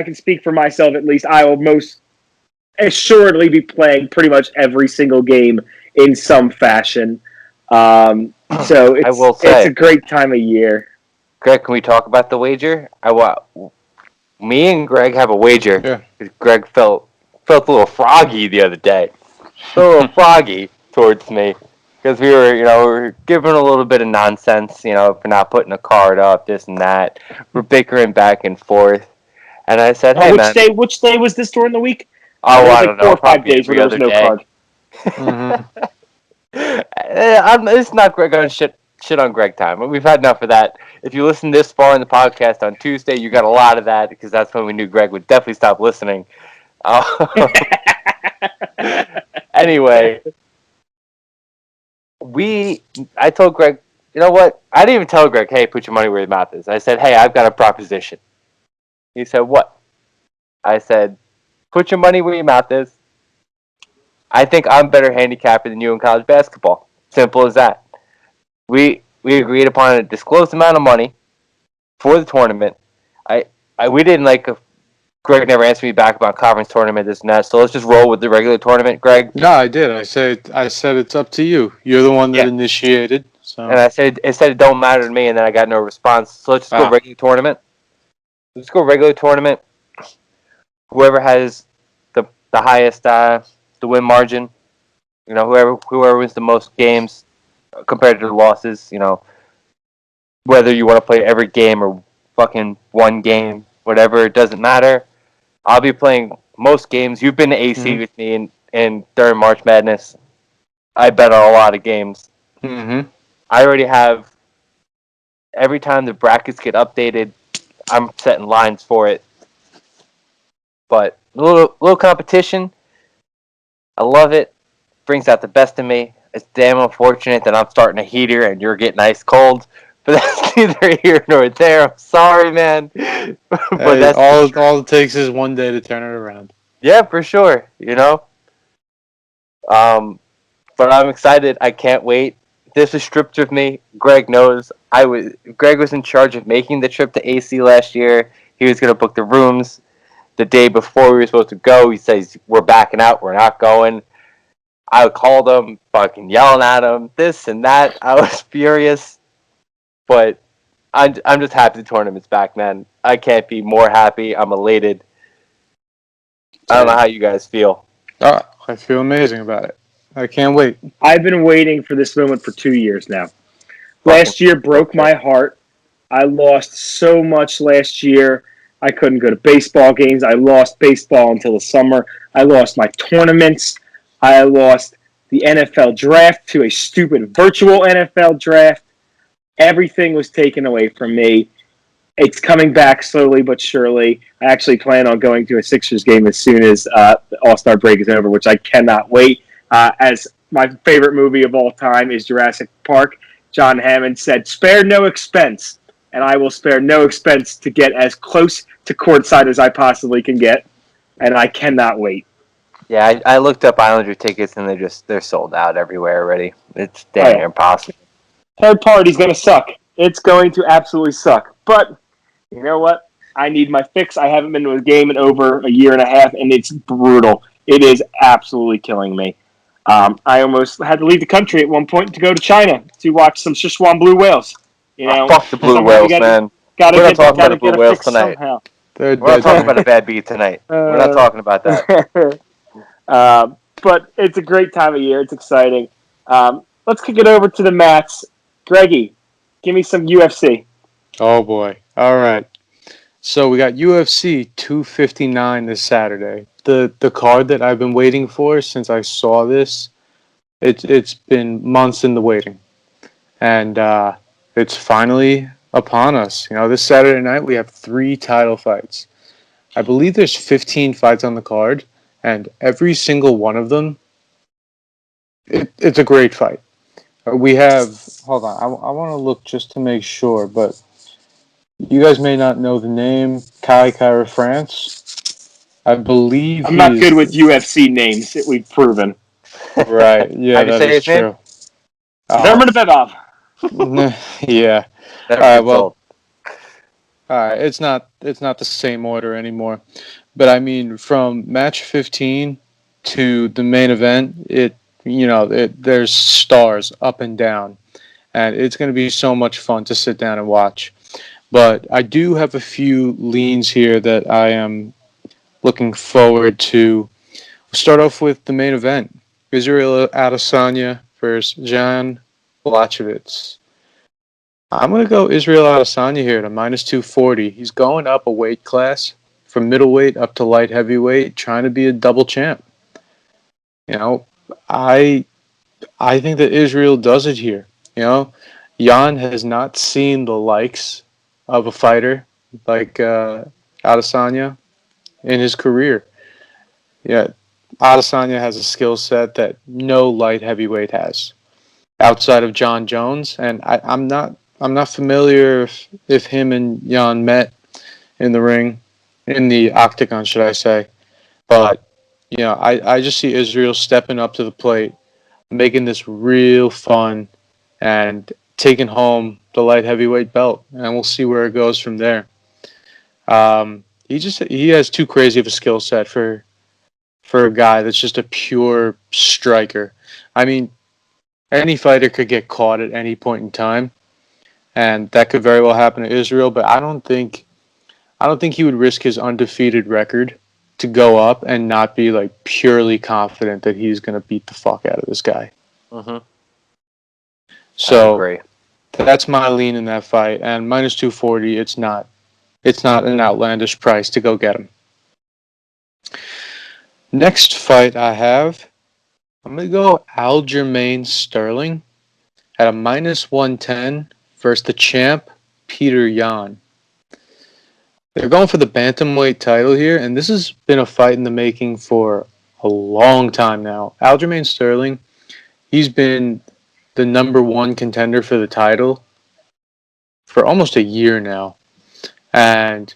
can speak for myself at least. I will most assuredly be playing pretty much every single game in some fashion. So I will it's say, a great time of year. Greg, can we talk about the wager? Me and Greg have a wager. Yeah. Greg felt a little froggy the other day. A little froggy towards me because we were giving a little bit of nonsense, for not putting a card up, this and that. We're bickering back and forth, and I said, "Hey, man, Which day was this during the week? oh, There was I like don't 4 know, or 5 probably days where every there was other no day." card. Mm-hmm. It's not Greg going shit on Greg time. We've had enough of that. If you listen this far in the podcast on Tuesday, you got a lot of that because that's when we knew Greg would definitely stop listening. Anyway, I told Greg, you know what? I didn't even tell Greg, hey, put your money where your mouth is. I said, hey, I've got a proposition. He said, what? I said, put your money where your mouth is. I think I'm better handicapper than you in college basketball. Simple as that. We agreed upon a disclosed amount of money for the tournament. We didn't Greg never answered me back about conference tournament, this and that. So let's just roll with the regular tournament, Greg. No, I did. I said it's up to you. You're the one that initiated. So. And I said it don't matter to me, and then I got no response. So let's just go regular tournament. Let's go regular tournament. Whoever has the highest the win margin, whoever wins the most games compared to the losses, whether you want to play every game or fucking one game, whatever, it doesn't matter. I'll be playing most games. You've been to AC with me in during March Madness. I bet on a lot of games. Mm-hmm. I already have. Every time the brackets get updated, I'm setting lines for it. But a little competition, I love it. Brings out the best in me. It's damn unfortunate that I'm starting a heater and you're getting ice cold. But that's neither here nor there. I'm sorry, man. But that's all it takes is one day to turn it around. Yeah, for sure. But I'm excited. I can't wait. This is stripped of me. Greg knows. Greg was in charge of making the trip to AC last year. He was gonna book the rooms the day before we were supposed to go. He says we're backing out. We're not going. I called him, fucking yelling at him, this and that. I was furious, but I'm just happy the tournament's back, man. I can't be more happy. I'm elated. I don't know how you guys feel. I feel amazing about it. I can't wait. I've been waiting for this moment for 2 years now. Last year broke my heart. I lost so much last year. I couldn't go to baseball games. I lost baseball until the summer. I lost my tournaments. I lost the NFL draft to a stupid virtual NFL draft. Everything was taken away from me. It's coming back slowly but surely. I actually plan on going to a Sixers game as soon as the All-Star break is over, which I cannot wait. As my favorite movie of all time is Jurassic Park, John Hammond said, spare no expense, and I will spare no expense to get as close to courtside as I possibly can get, and I cannot wait. Yeah, I looked up Islander tickets and they're sold out everywhere already. It's damn near impossible. Third party's going to suck. It's going to absolutely suck. But you know what? I need my fix. I haven't been to a game in over a year and a half, and it's brutal. It is absolutely killing me. I almost had to leave the country at one point to go to China to watch some Sichuan blue whales. Fuck the blue whales, man. We're not talking about the blue whales tonight. Somehow. We're not talking about a bad beat tonight. We're not talking about that. But it's a great time of year. It's exciting. Let's kick it over to the mats. Greggy, give me some UFC. Oh boy! All right. So we got UFC 259 this Saturday. The card that I've been waiting for since I saw this. It's been months in the waiting, and it's finally upon us. This Saturday night we have 3 title fights. I believe there's 15 fights on the card, and every single one of them, it's a great fight. We have. Hold on, I want to look just to make sure, but you guys may not know the name Kai Kara France. I believe I'm he not good is with UFC names. We've proven. right. Yeah, How'd you that say is his name? true. Oh, Nurmagomedov. yeah. All Never right. gets Well, old. all right. It's not the same order anymore. But I mean, from match 15 to the main event, there's stars up and down, and it's going to be so much fun to sit down and watch. But I do have a few leans here that I am looking forward to. We'll start off with the main event: Israel Adesanya versus Jan Blachowicz. I'm going to go Israel Adesanya here at a minus 240. He's going up a weight class from middleweight up to light heavyweight, trying to be a double champ. You know, I I think that Israel does it here. You know, Jan has not seen the likes of a fighter like Adesanya in his career. Yeah, Adesanya has a skill set that no light heavyweight has outside of John Jones, and I'm not familiar if him and Jan met in the ring, in the octagon, should I say? But I just see Israel stepping up to the plate, making this real fun, and taking home the light heavyweight belt, and we'll see where it goes from there. He has too crazy of a skill set for a guy that's just a pure striker. I mean, any fighter could get caught at any point in time, and that could very well happen to Israel. But I don't think he would risk his undefeated record to go up and not be like purely confident that he's going to beat the fuck out of this guy. Mm-hmm. I So agree. that's my lean in that fight. And minus 240, it's not an outlandish price to go get him. Next fight I have, I'm gonna go Aljamain Sterling at a minus 110 versus the champ Peter Yan. They're going for the bantamweight title here, and this has been a fight in the making for a long time now. Aljamain Sterling, he's been the number one contender for the title for almost a year now, and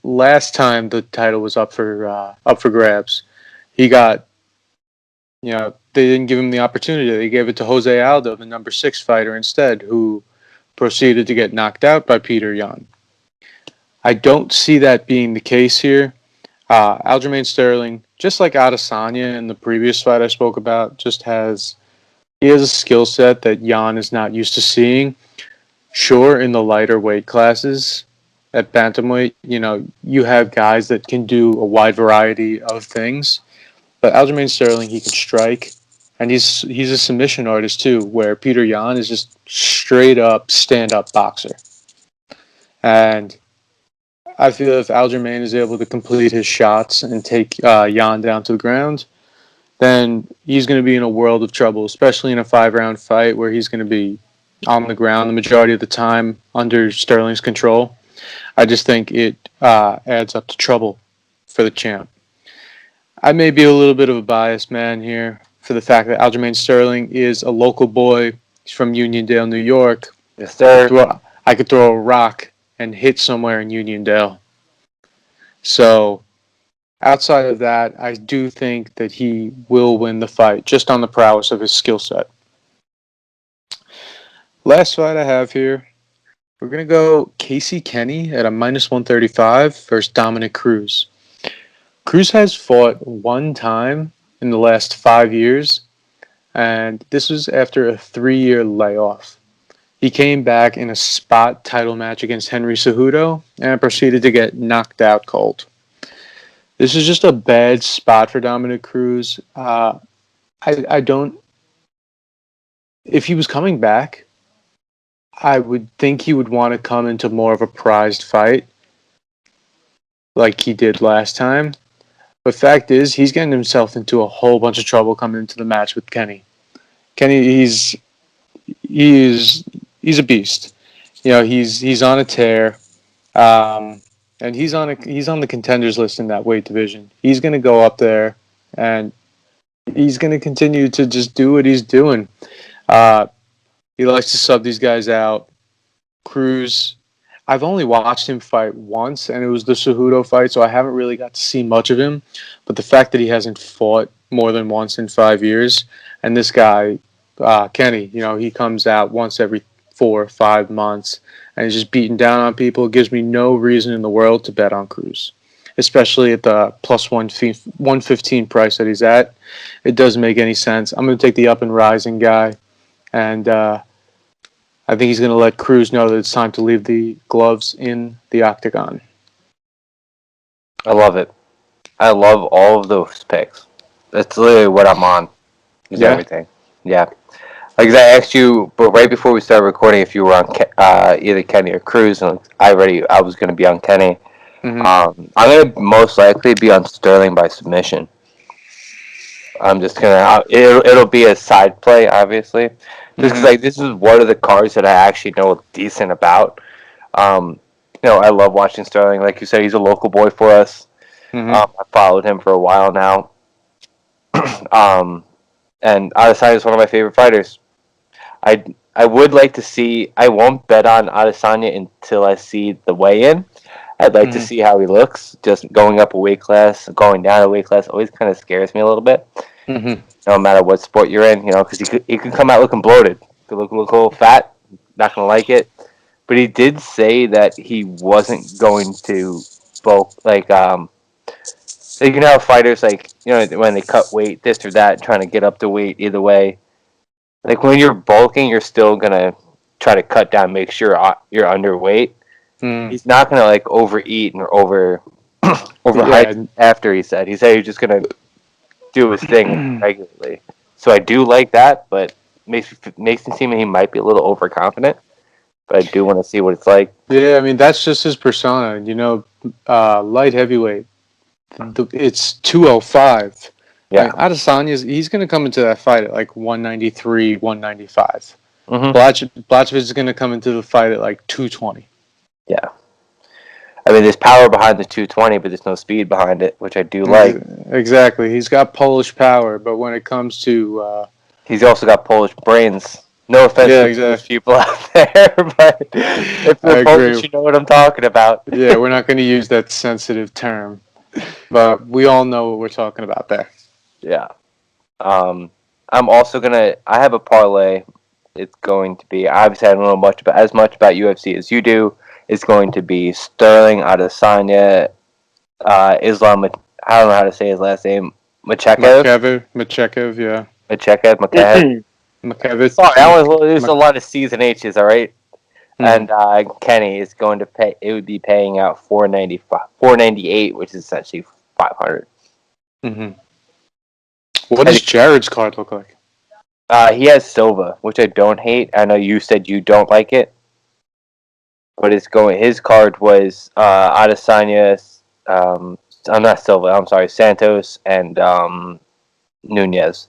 last time the title was up for grabs, he got they didn't give him the opportunity. They gave it to Jose Aldo, the number 6 fighter, instead, who proceeded to get knocked out by Peter Yan. I don't see that being the case here. Aljamain Sterling, just like Adesanya in the previous fight I spoke about, he has a skill set that Jan is not used to seeing. Sure, in the lighter weight classes at bantamweight, you have guys that can do a wide variety of things. But Aljamain Sterling, he can strike, and he's a submission artist too. Where Peter Yan is just straight up stand up boxer, and I feel if Aljamain is able to complete his shots and take Yan down to the ground, then he's going to be in a world of trouble, especially in a 5-round fight where he's going to be on the ground the majority of the time under Sterling's control. I just think it adds up to trouble for the champ. I may be a little bit of a biased man here for the fact that Aljamain Sterling is a local boy. He's from Uniondale, New York. Yes, I could sir. throw, I could throw a rock and hit somewhere in Uniondale. So outside of that, I do think that he will win the fight just on the prowess of his skill set. Last fight I have here, we're going to go Casey Kenny at a minus 135 versus Dominic Cruz. Cruz has fought one time in the last 5 years, and this was after a 3-year layoff. He came back in a spot title match against Henry Cejudo and proceeded to get knocked out cold. This is just a bad spot for Dominic Cruz. I don't. If he was coming back, I would think he would want to come into more of a prized fight like he did last time. But fact is, he's getting himself into a whole bunch of trouble coming into the match with Kenny. Kenny, he's he's a beast. He's on a tear, and he's on the contenders list in that weight division. He's going to go up there, and he's going to continue to just do what he's doing. Uh, he likes to sub these guys out. Cruz, I've only watched him fight once, and it was the Cejudo fight, so I haven't really got to see much of him. But the fact that he hasn't fought more than once in 5 years, and this guy, Kenny, he comes out once every 4 or 5 months, and he's just beating down on people. It gives me no reason in the world to bet on Cruz, especially at the plus 115 price that he's at. It doesn't make any sense. I'm going to take the up and rising guy, and I think he's going to let Cruz know that it's time to leave the gloves in the octagon. I love it. I love all of those picks. That's literally what I'm on. Is everything. Yeah. Like I asked you, but right before we started recording, if you were on either Kenny or Cruz, and I was going to be on Kenny. Mm-hmm. I'm going to most likely be on Sterling by submission. I'm just gonna. It'll be a side play, obviously, just because this is one of the cards that I actually know decent about. I love watching Sterling. Like you said, he's a local boy for us. I followed him for a while now. And Adesanya is one of my favorite fighters. I would like to see. I won't bet on Adesanya until I see the weigh-in. I'd like to see how he looks. Just going up a weight class, going down a weight class, always kind of scares me a little bit. No matter what sport you're in, because he could come out looking bloated, could look a little fat. Not gonna like it. But he did say that he wasn't going to bulk so you can have fighters when they cut weight, this or that, trying to get up to weight either way. Like when you're bulking, you're still gonna try to cut down, make sure you're underweight. He's not gonna overeat or overhype after he said. He said he's just gonna do his thing regularly. So I do like that, but makes me seem he might be a little overconfident. But I do want to see what it's like. Yeah, I mean that's just his persona. Light heavyweight. It's 205. Yeah. Like, Adesanya's he's going to come into that fight at like 193, 195. Blachowicz is going to come into the fight at like 220. Yeah. I mean, there's power behind the 220, but there's no speed behind it, which I do like. Exactly. He's got Polish power, but when it comes to... he's also got Polish brains. No offense to those people out there, but if you're Polish, you know what I'm talking about. Yeah, we're not going to use that sensitive term, but we all know what we're talking about there. Yeah. I'm also going to... I have a parlay. It's going to be... Obviously, I don't know as much about UFC as you do. It's going to be Sterling, Adesanya, Islam... I don't know how to say his last name. Makhachev, yeah. Makhachev. Sorry, there's a lot of C's and H's, all right? And Kenny is going to pay... It would be paying out $498, which is essentially $500. What does Jared's card look like? He has Silva, which I don't hate. I know you said you don't like it. But his card was Adesanya, I'm not Silva, I'm sorry, Santos and Nunez.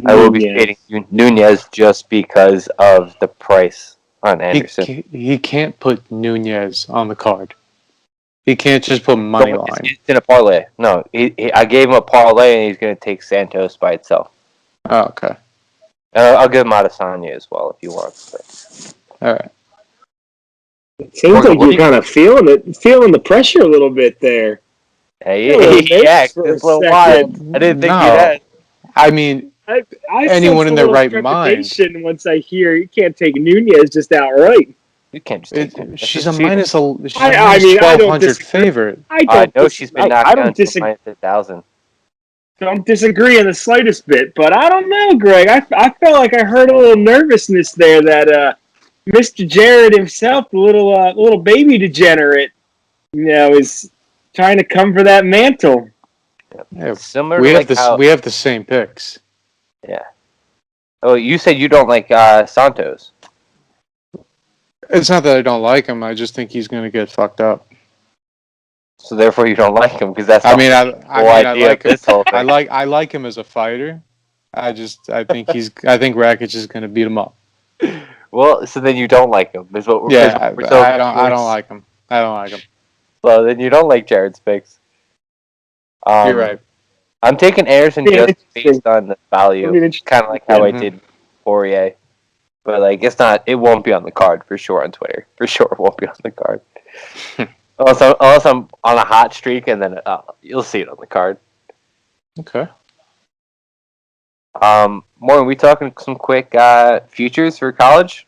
I will be fading Nunez just because of the price on Anderson. He can't put Nunez on the card. He can't just put money line. It's in a parlay. No, I gave him a parlay and he's going to take Santos by itself. Oh, okay. I'll give him Adesanya as well if you want. But. All right. It seems like you're kind of feeling the pressure a little bit there. Hey, it's a little wild. I didn't think you had. I mean, I anyone in their right mind. Once I hear you can't take Nunez just outright. You can't just take him. She's a minus 1,200 favorite. I know she's been knocked down to minus 1,000. Don't disagree in the slightest bit, but I don't know, Greg. I felt like I heard a little nervousness there that Mr. Jared himself, the little baby degenerate, is trying to come for that mantle. Yeah, similar. We have the same picks. Yeah. Oh, you said you don't like Santos. It's not that I don't like him. I just think he's going to get fucked up. So therefore, you don't like him because that's. I like this whole thing. I like him as a fighter. I think Rakic is going to beat him up. Well, so then you don't like him. Is what we're I don't like him. I don't like him. So then you don't like Jared's picks. You're right. I'm taking Anderson just based on the value, kind of like how I did Poirier. But like, it's not. It won't be on the card for sure on Twitter. For sure, it won't be on the card. unless I'm on a hot streak, and then you'll see it on the card. Okay. More. We talking some quick futures for college?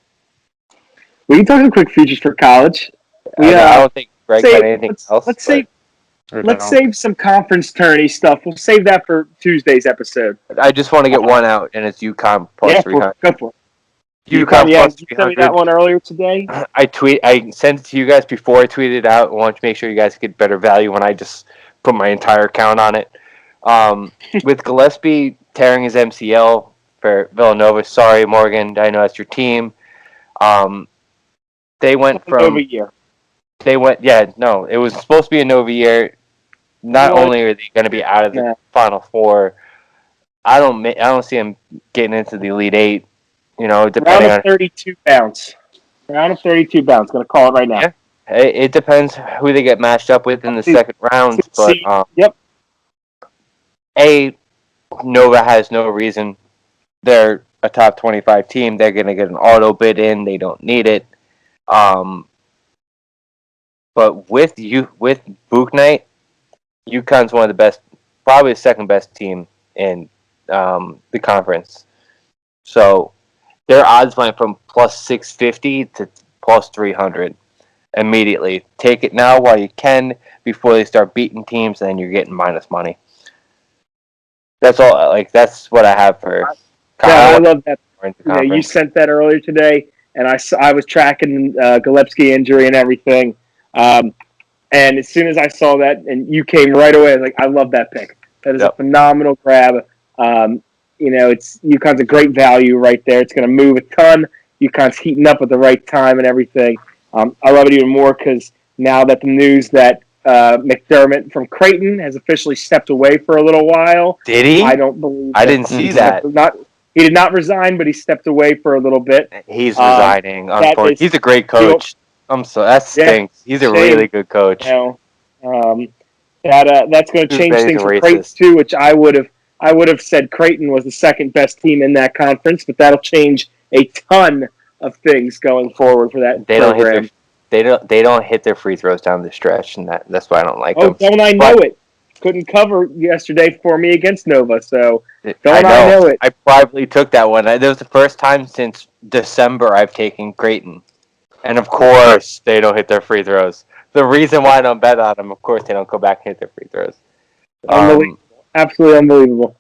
We can talk some quick futures for college. I don't think Greg got anything else. Let's save some conference tourney stuff. We'll save that for Tuesday's episode. I just want to get one out, and it's UConn plus 300. Go for it. UConn yeah, plus you sent me that 300. one earlier today. I sent it to you guys before I tweeted it out. I wanted to make sure you guys get better value when I just put my entire account on it. With Gillespie tearing his MCL for Villanova, sorry, Morgan, I know that's your team. They went from over a year. It was supposed to be a Nova year. Not only are they going to be out of the Final Four, I don't see them getting into the Elite Eight. You know, depending round of 32 bounce. Round of 32 bounce. Going to call it right now. Yeah, it depends who they get matched up with in the second round. But Nova has no reason. They're a top 25 team. They're going to get an auto bid in. They don't need it. But with Book Night, UConn's one of the best, probably the second best team in the conference. So their odds went from plus 650 to plus 300 immediately. Take it now while you can before they start beating teams, and then you're getting minus money. That's all. Like, that's what I have for. I love that. You sent that earlier today, and I was tracking Gillespie injury and everything. And as soon as I saw that, and you came right away, I was like, I love that pick. That is a phenomenal grab. It's UConn's a great value right there. It's going to move a ton. UConn's heating up at the right time and everything. I love it even more because now that the news that McDermott from Creighton has officially stepped away for a little while. Did he? I don't believe. I didn't see that. He did not resign, but he stepped away for a little bit. He's resigning. Unfortunately, he's a great coach. That stinks. He's a really good coach. That's going to change things for Creighton too, which I would have said Creighton was the second best team in that conference, but that'll change a ton of things going forward for that program. They don't hit their free throws down the stretch, and that's why I don't like them. Oh, don't I know it? Couldn't cover yesterday for me against Nova, so I know it. I probably took that one. That was the first time since December I've taken Creighton. And of course, they don't hit their free throws. The reason why I don't bet on them, of course, they don't go back and hit their free throws. Unbelievable. Absolutely unbelievable.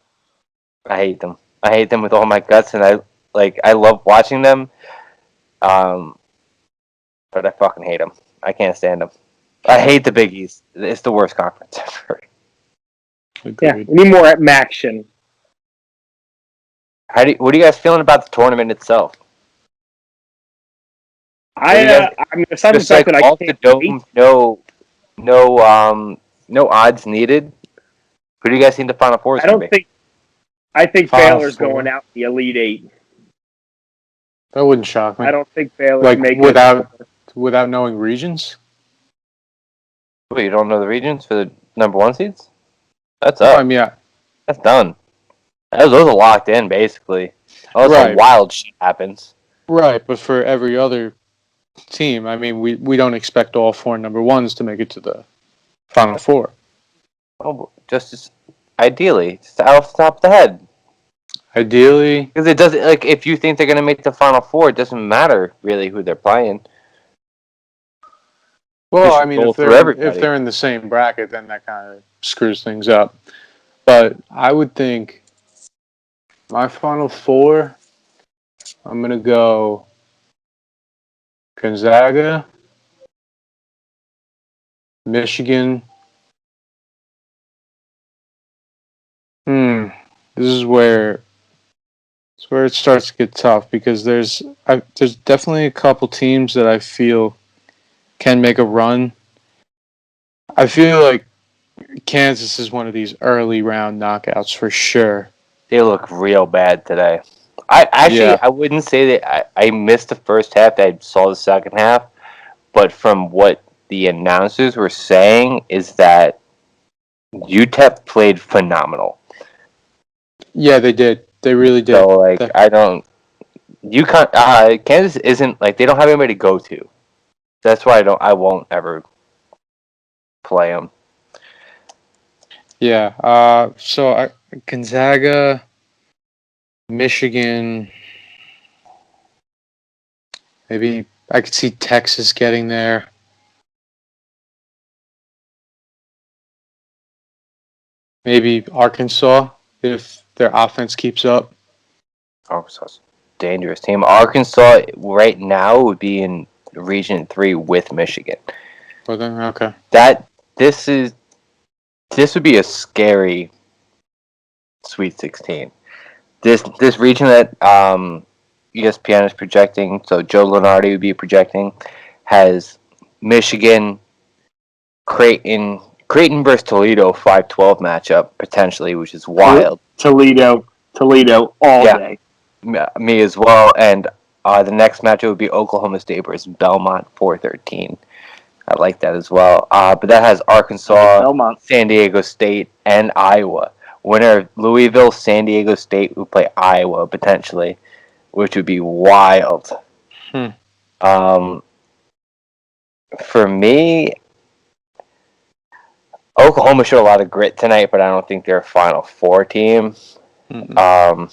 I hate them. I hate them with all my guts, and I love watching them. But I fucking hate them. I can't stand them. I hate the Big East. It's the worst conference ever. Agreed. Yeah, we need more action. What are you guys feeling about the tournament itself? Besides the fact that off the dome, no odds needed. Who do you guys think the Final Four is going to be? I think Baylor's going out the Elite Eight. That wouldn't shock me. I don't think Baylor's making without knowing regions. Wait, you don't know the regions for the number one seeds? That's up. Yeah. That's done. Those are locked in, basically. Unless some wild shit happens. Right, but for every other team, I mean, we don't expect all four number ones to make it to the Final Four. Oh, ideally, just off the top of the head. Ideally, because it doesn't if you think they're going to make the Final Four, it doesn't matter really who they're playing. Well, I mean, if they're in the same bracket, then that kind of screws things up. But I would think my Final Four, I'm going to go Gonzaga, Michigan. This is where it starts to get tough because there's definitely a couple teams that I feel can make a run. I feel like Kansas is one of these early round knockouts for sure. They look real bad today. I wouldn't say that I missed the first half. I saw the second half, but from what the announcers were saying is that UTEP played phenomenal. Yeah, they did. They really did. So Kansas isn't like they don't have anybody to go to. That's why I won't ever play them. Yeah. Gonzaga, Michigan. Maybe I could see Texas getting there. Maybe Arkansas if their offense keeps up. Arkansas's a dangerous team. Arkansas right now would be in Region 3 with Michigan. Well, then, okay. This would be a scary Sweet 16. This region that ESPN is projecting, so Joe Lunardi would be projecting, has Michigan, Creighton versus Toledo 5-12 matchup potentially, which is wild. Toledo all day. Me as well. And the next matchup would be Oklahoma State versus Belmont 4-13. I like that as well. But that has Arkansas, Belmont, San Diego State, and Iowa. Winner of Louisville, San Diego State would play Iowa potentially, which would be wild. For me, Oklahoma showed a lot of grit tonight, but I don't think they're a Final Four team. Mm-mm.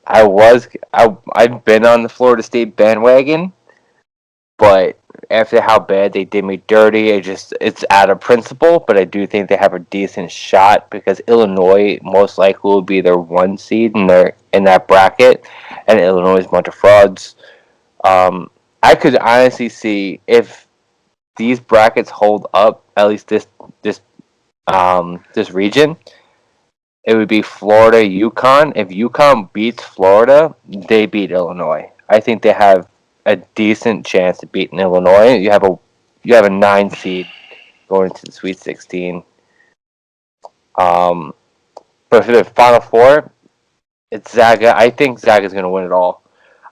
I've been on the Florida State bandwagon, but after how bad they did me dirty, it's out of principle. But I do think they have a decent shot because Illinois most likely will be their 1 seed in that bracket, and Illinois is a bunch of frauds. I could honestly see if these brackets hold up, at least this region, it would be Florida, UConn. If UConn beats Florida, they beat Illinois. I think they have a decent chance of beating Illinois. You have a 9 seed going to the Sweet 16. But for the Final Four, it's Zaga. I think Zaga's going to win it all.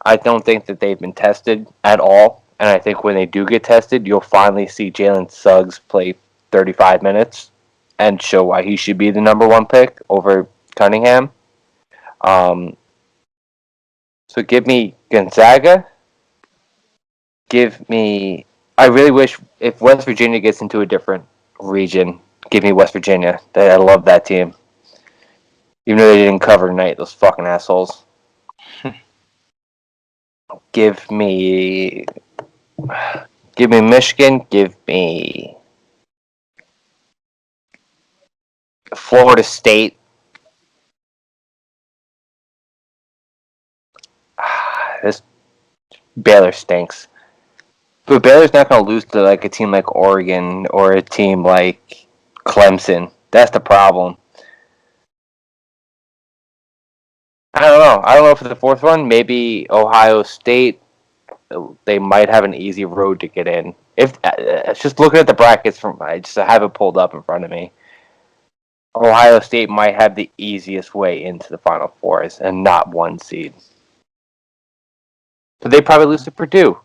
I don't think that they've been tested at all, and I think when they do get tested, you'll finally see Jalen Suggs play 35 minutes and show why he should be the number 1 pick over Cunningham. So give me Gonzaga. I really wish if West Virginia gets into a different region, give me West Virginia. I love that team. Even though they didn't cover tonight, those fucking assholes. Give me Michigan. Give me Florida State. This Baylor stinks. But Baylor's not going to lose to like a team like Oregon or a team like Clemson. That's the problem. I don't know. I don't know for the 4th one. Maybe Ohio State. They might have an easy road to get in. If just looking at the brackets I just have it pulled up in front of me. Ohio State might have the easiest way into the Final Fours and not 1 seed. But they probably lose to Purdue.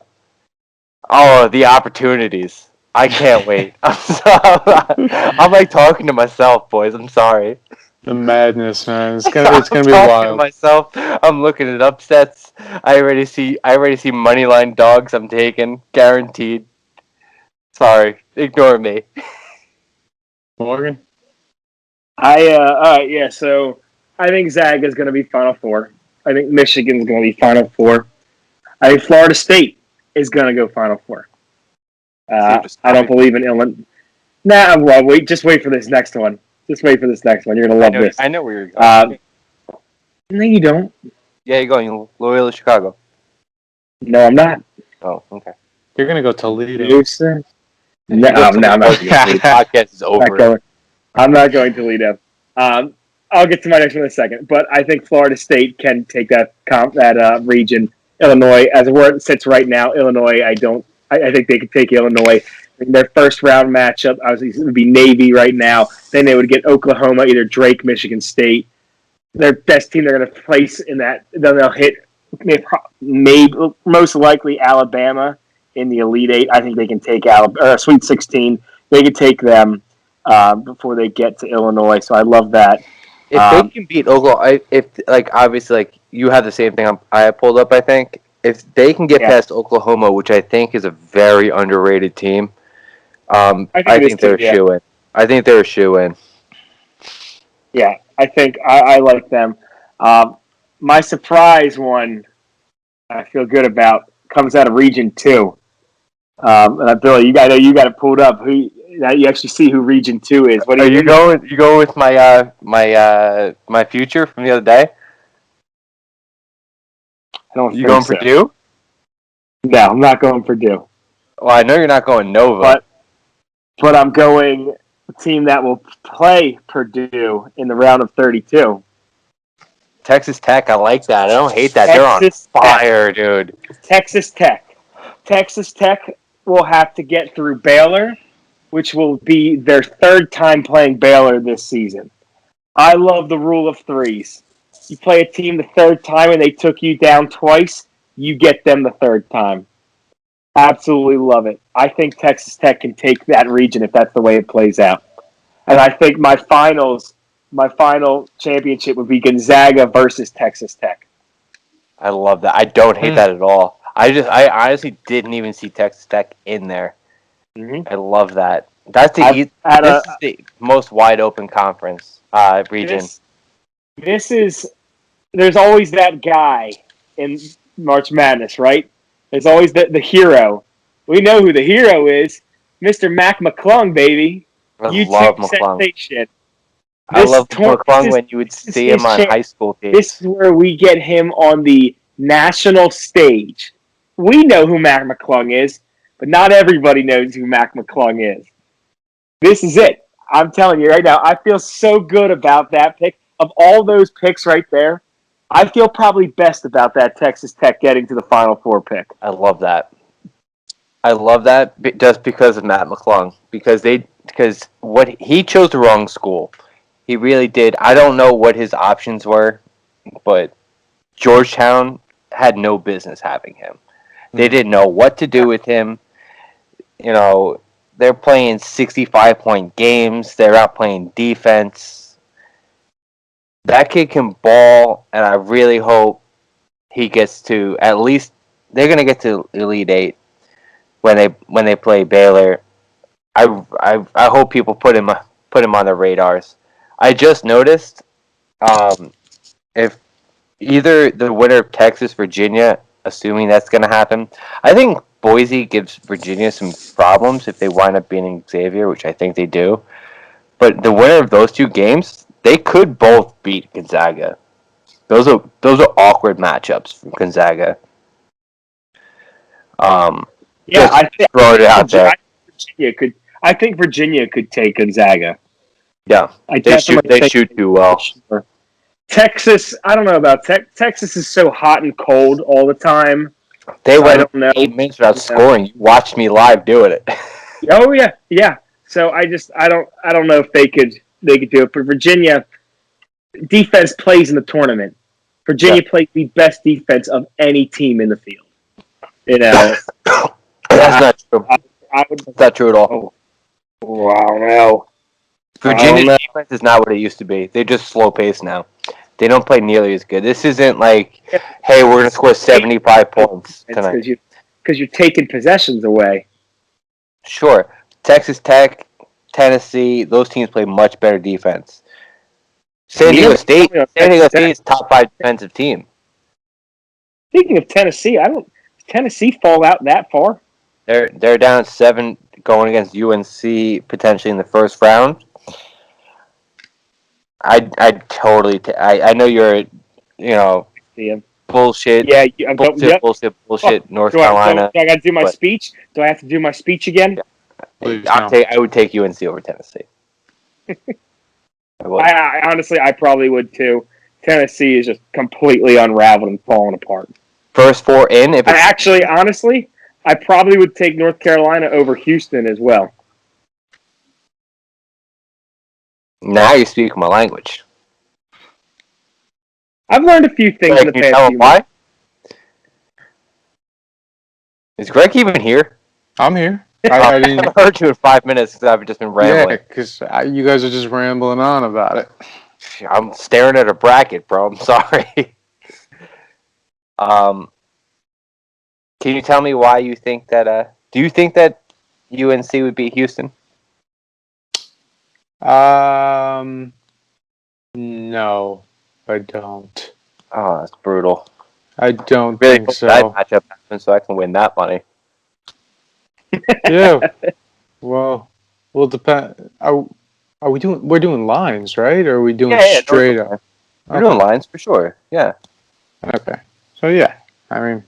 Oh, the opportunities. I can't wait. I'm like talking to myself, boys. I'm sorry. The madness, man. It's gonna be wild. wild. Myself, I'm looking at upsets. I already see money line dogs I'm taking, guaranteed. Sorry, ignore me. Morgan? So I think Zaga's going to be Final Four. I think Michigan's going to be Final Four. I think Florida State is going to go Final Four. I don't believe in Illinois. Just wait for this next one. Just wait for this next one. You're going to love this. I know where you're going. No, you don't. Yeah, you're going Loyola, Chicago. No, I'm not. Oh, okay. You're going to go Toledo. No, I'm not. Podcast is over. I'm not going Toledo. I'll get to my next one in a second, but I think Florida State can take that region. Illinois, as where it sits right now, Illinois, I think they could take Illinois. In their first round matchup, obviously it would be Navy right now. Then they would get Oklahoma, either Drake, Michigan State. Their best team they're going to place in that. Then they'll hit maybe most likely Alabama in the Elite Eight. I think they can take Sweet 16. They could take them before they get to Illinois. So I love that. If they can beat Oklahoma, obviously you have the same thing I pulled up. I think if they can get Yeah. past Oklahoma, which I think is a very underrated team, I I think think they're a shoe-in. I think they're a shoe-in. Yeah, I think I like them. My surprise one I feel good about comes out of Region 2. And Billy, you got it pulled up. Who you actually see who Region 2 is? What do Are you you going? You going with my future from the other day? I don't You think going so. Purdue? No, I'm not going Purdue. Well, I know you're not going Nova. But I'm going a team that will play Purdue in the round of 32. Texas Tech, I like that. I don't hate that. Texas They're on Tech. fire, dude. Texas Tech. Texas Tech will have to get through Baylor, which will be their third time playing Baylor this season. I love the rule of threes. You play a team the third time and they took you down twice, you get them the third time. Absolutely love it. I think Texas Tech can take that region if that's the way it plays out. And I think my final championship would be Gonzaga versus Texas Tech. I love that. I don't hate that at all. I honestly didn't even see Texas Tech in there. Mm-hmm. I love that. That's this is the most wide open conference region. This is there's always that guy in March Madness, right? There's always the hero. We know who the hero is, Mr. Mac McClung, baby. I YouTube love McClung. sensation. I love McClung when you would see him on high school teams. This is where we get him on the national stage. We know who Mac McClung is, but not everybody knows who Mac McClung is. This is it. I'm telling you right now, I feel so good about that pick. Of all those picks right there, I feel probably best about that Texas Tech getting to the Final Four pick. I love that. I love that just because of Matt McClung. Because what he chose the wrong school. He really did. I don't know what his options were, but Georgetown had no business having him. They didn't know what to do with him. You know, they're playing 65-point games. They're out playing defense. That kid can ball, and I really hope he gets to at least. They're gonna get to Elite Eight when they play Baylor. I hope people put him on their radars. I just noticed if either the winner of Texas Virginia, assuming that's going to happen, I think Boise gives Virginia some problems if they wind up beating Xavier, which I think they do. But the winner of those two games, they could both beat Gonzaga. Those are awkward matchups for Gonzaga. Yeah, I think throw it out there. I think Virginia could take Gonzaga. Yeah, they shoot too well. Texas, I don't know about Texas is so hot and cold all the time. They went 8 minutes without scoring. You watched me live doing it. Oh yeah. So I don't know if they could do it. But Virginia defense plays in the tournament. Virginia plays the best defense of any team in the field. You know, that's not true. That's not true at all. Oh, I don't know. Virginia's defense is not what it used to be. They're just slow paced now. They don't play nearly as good. This isn't like, hey, we're going to score 75 points tonight. Because you're taking possessions away. Sure. Texas Tech, Tennessee, those teams play much better defense. San Diego State is top 5 defensive team. Speaking of Tennessee, does Tennessee fall out that far? They're down 7 going against UNC potentially in the first round. I totally. I know you're, bullshit. Yeah, bullshit. North Carolina. Do I got to do my speech? Do I have to do my speech again? Yeah. I would take UNC over Tennessee. I honestly, I probably would too. Tennessee is just completely unraveled and falling apart. First 4 in. Honestly, I probably would take North Carolina over Houston as well. Now you speak my language. I've learned a few things in the past few months. Is Greg even here? I'm here. I haven't heard you in 5 minutes because I've just been rambling. Yeah, because you guys are just rambling on about it. I'm staring at a bracket, bro. I'm sorry. Can you tell me why you think that? Do you think that UNC would beat Houston? No, I don't. Oh, that's brutal. I don't Really think hope so. that matchup happens so I can win that money. Yeah. Well, depend. Are we doing? We're doing lines, right? Or are we doing Yeah, straight no, up? we're doing lines for sure. Yeah. Okay. So yeah, I mean,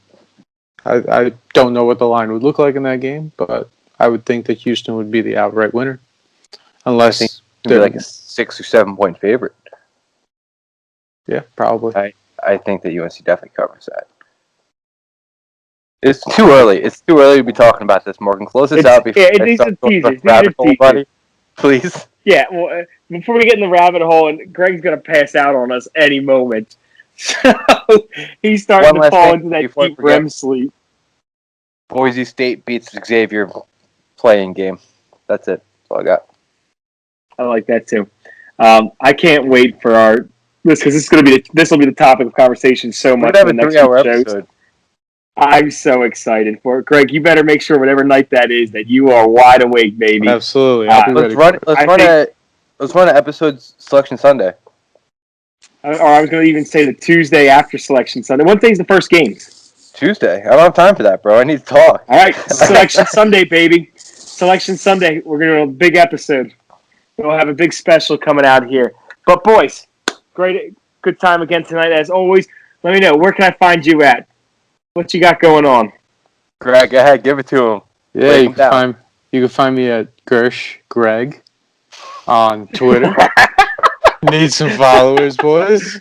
I don't know what the line would look like in that game, but I would think that Houston would be the outright winner, I think unless it's gonna be like a 6 or 7 point favorite. yeah, probably. I think that UNC definitely covers that. It's too early. It's too early to be talking about this, Morgan. Close this out before I These are start going teasers. the rabbit hole, buddy. Please. Yeah, well, before we get in the rabbit hole, and Greg's going to pass out on us any moment. So he's starting One to last fall thing into that before I deep forget. REM sleep. Boise State beats Xavier playing game. That's it. That's all I got. I like that too. I can't wait for this because this will be the topic of conversation so We're much gonna in have the a next 3-hour few shows. episode. I'm so excited for it, Greg. You better make sure whatever night that is that you are wide awake, baby. Absolutely, I'll be ready. Let's run an episode Selection Sunday. Or I was going to even say the Tuesday after Selection Sunday. One thing's the first game. Tuesday. I don't have time for that, bro. I need to talk. All right, Selection Sunday, baby. Selection Sunday. We're going to do a big episode. We'll have a big special coming out here. But boys, good time again tonight as always. Let me know, where can I find you at? What you got going on? Greg, go ahead, give it to him. Yeah, you can find me at Greg on Twitter. Need some followers, boys.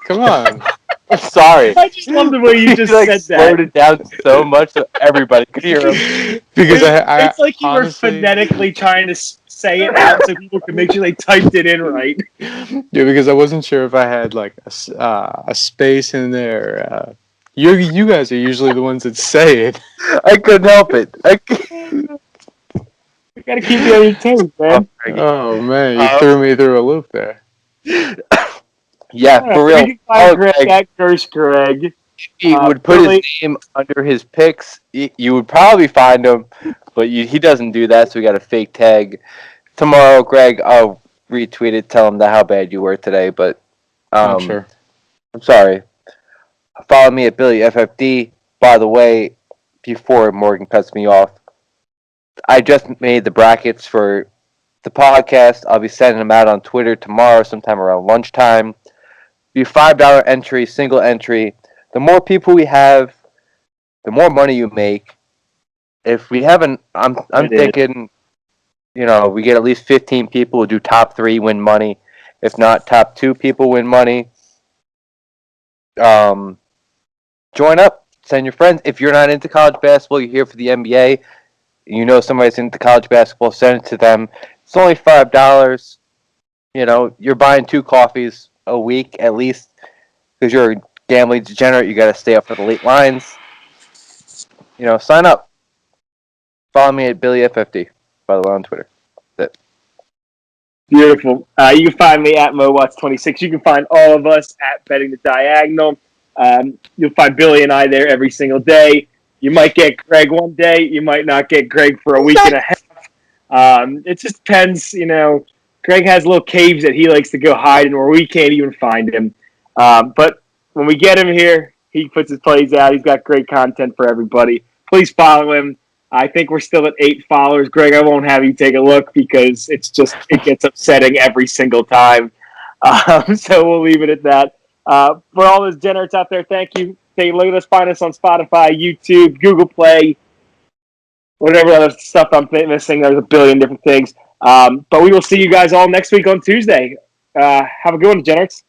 Come on. I'm sorry. I just love the way you just said that. Slowed it down so much so everybody could hear him. Because it's like you honestly, were phonetically trying to say it out so people could make sure they typed it in right. Yeah, because I wasn't sure if I had like a space in there. You guys are usually the ones that say it. I couldn't help it. You gotta keep you on your toes, man. Oh man, you threw me through a loop there. Yeah, for real. You can find Greg at Gersh Greg. He would put his name under his picks. You would probably find him, but he doesn't do that, so we got a fake tag. Tomorrow, Greg, I'll retweet it, tell him how bad you were today, but I'm sure. I'm sorry. Follow me at Billy FFD. By the way, before Morgan cuts me off, I just made the brackets for the podcast. I'll be sending them out on Twitter tomorrow, sometime around lunchtime. Be a $5 entry, single entry. The more people we have, the more money you make. If we haven't, I'm thinking, we get at least 15 people who do top 3 win money. If not, top 2 people win money. Join up. Send your friends. If you're not into college basketball, you're here for the NBA. You know somebody's into college basketball, send it to them. It's only $5. You're buying 2 coffees a week at least because you're a gambling degenerate. You got to stay up for the late lines. Sign up. Follow me at BillyFFD, by the way, on Twitter. That's it. Beautiful. You can find me at MoWatts26. You can find all of us at Betting the Diagonal. You'll find Billy and I there every single day. You might get Greg one day. You might not get Greg for a week and a half. It just depends. Greg has little caves that he likes to go hide in where we can't even find him. But when we get him here, he puts his plays out. He's got great content for everybody. Please follow him. I think we're still at 8 followers. Greg, I won't have you take a look because it gets upsetting every single time. So we'll leave it at that. For all those degenerates out there, thank you. Take a look at us. Find us on Spotify, YouTube, Google Play, whatever other stuff I'm missing. There's a billion different things. But we will see you guys all next week on Tuesday. Have a good one, degenerates.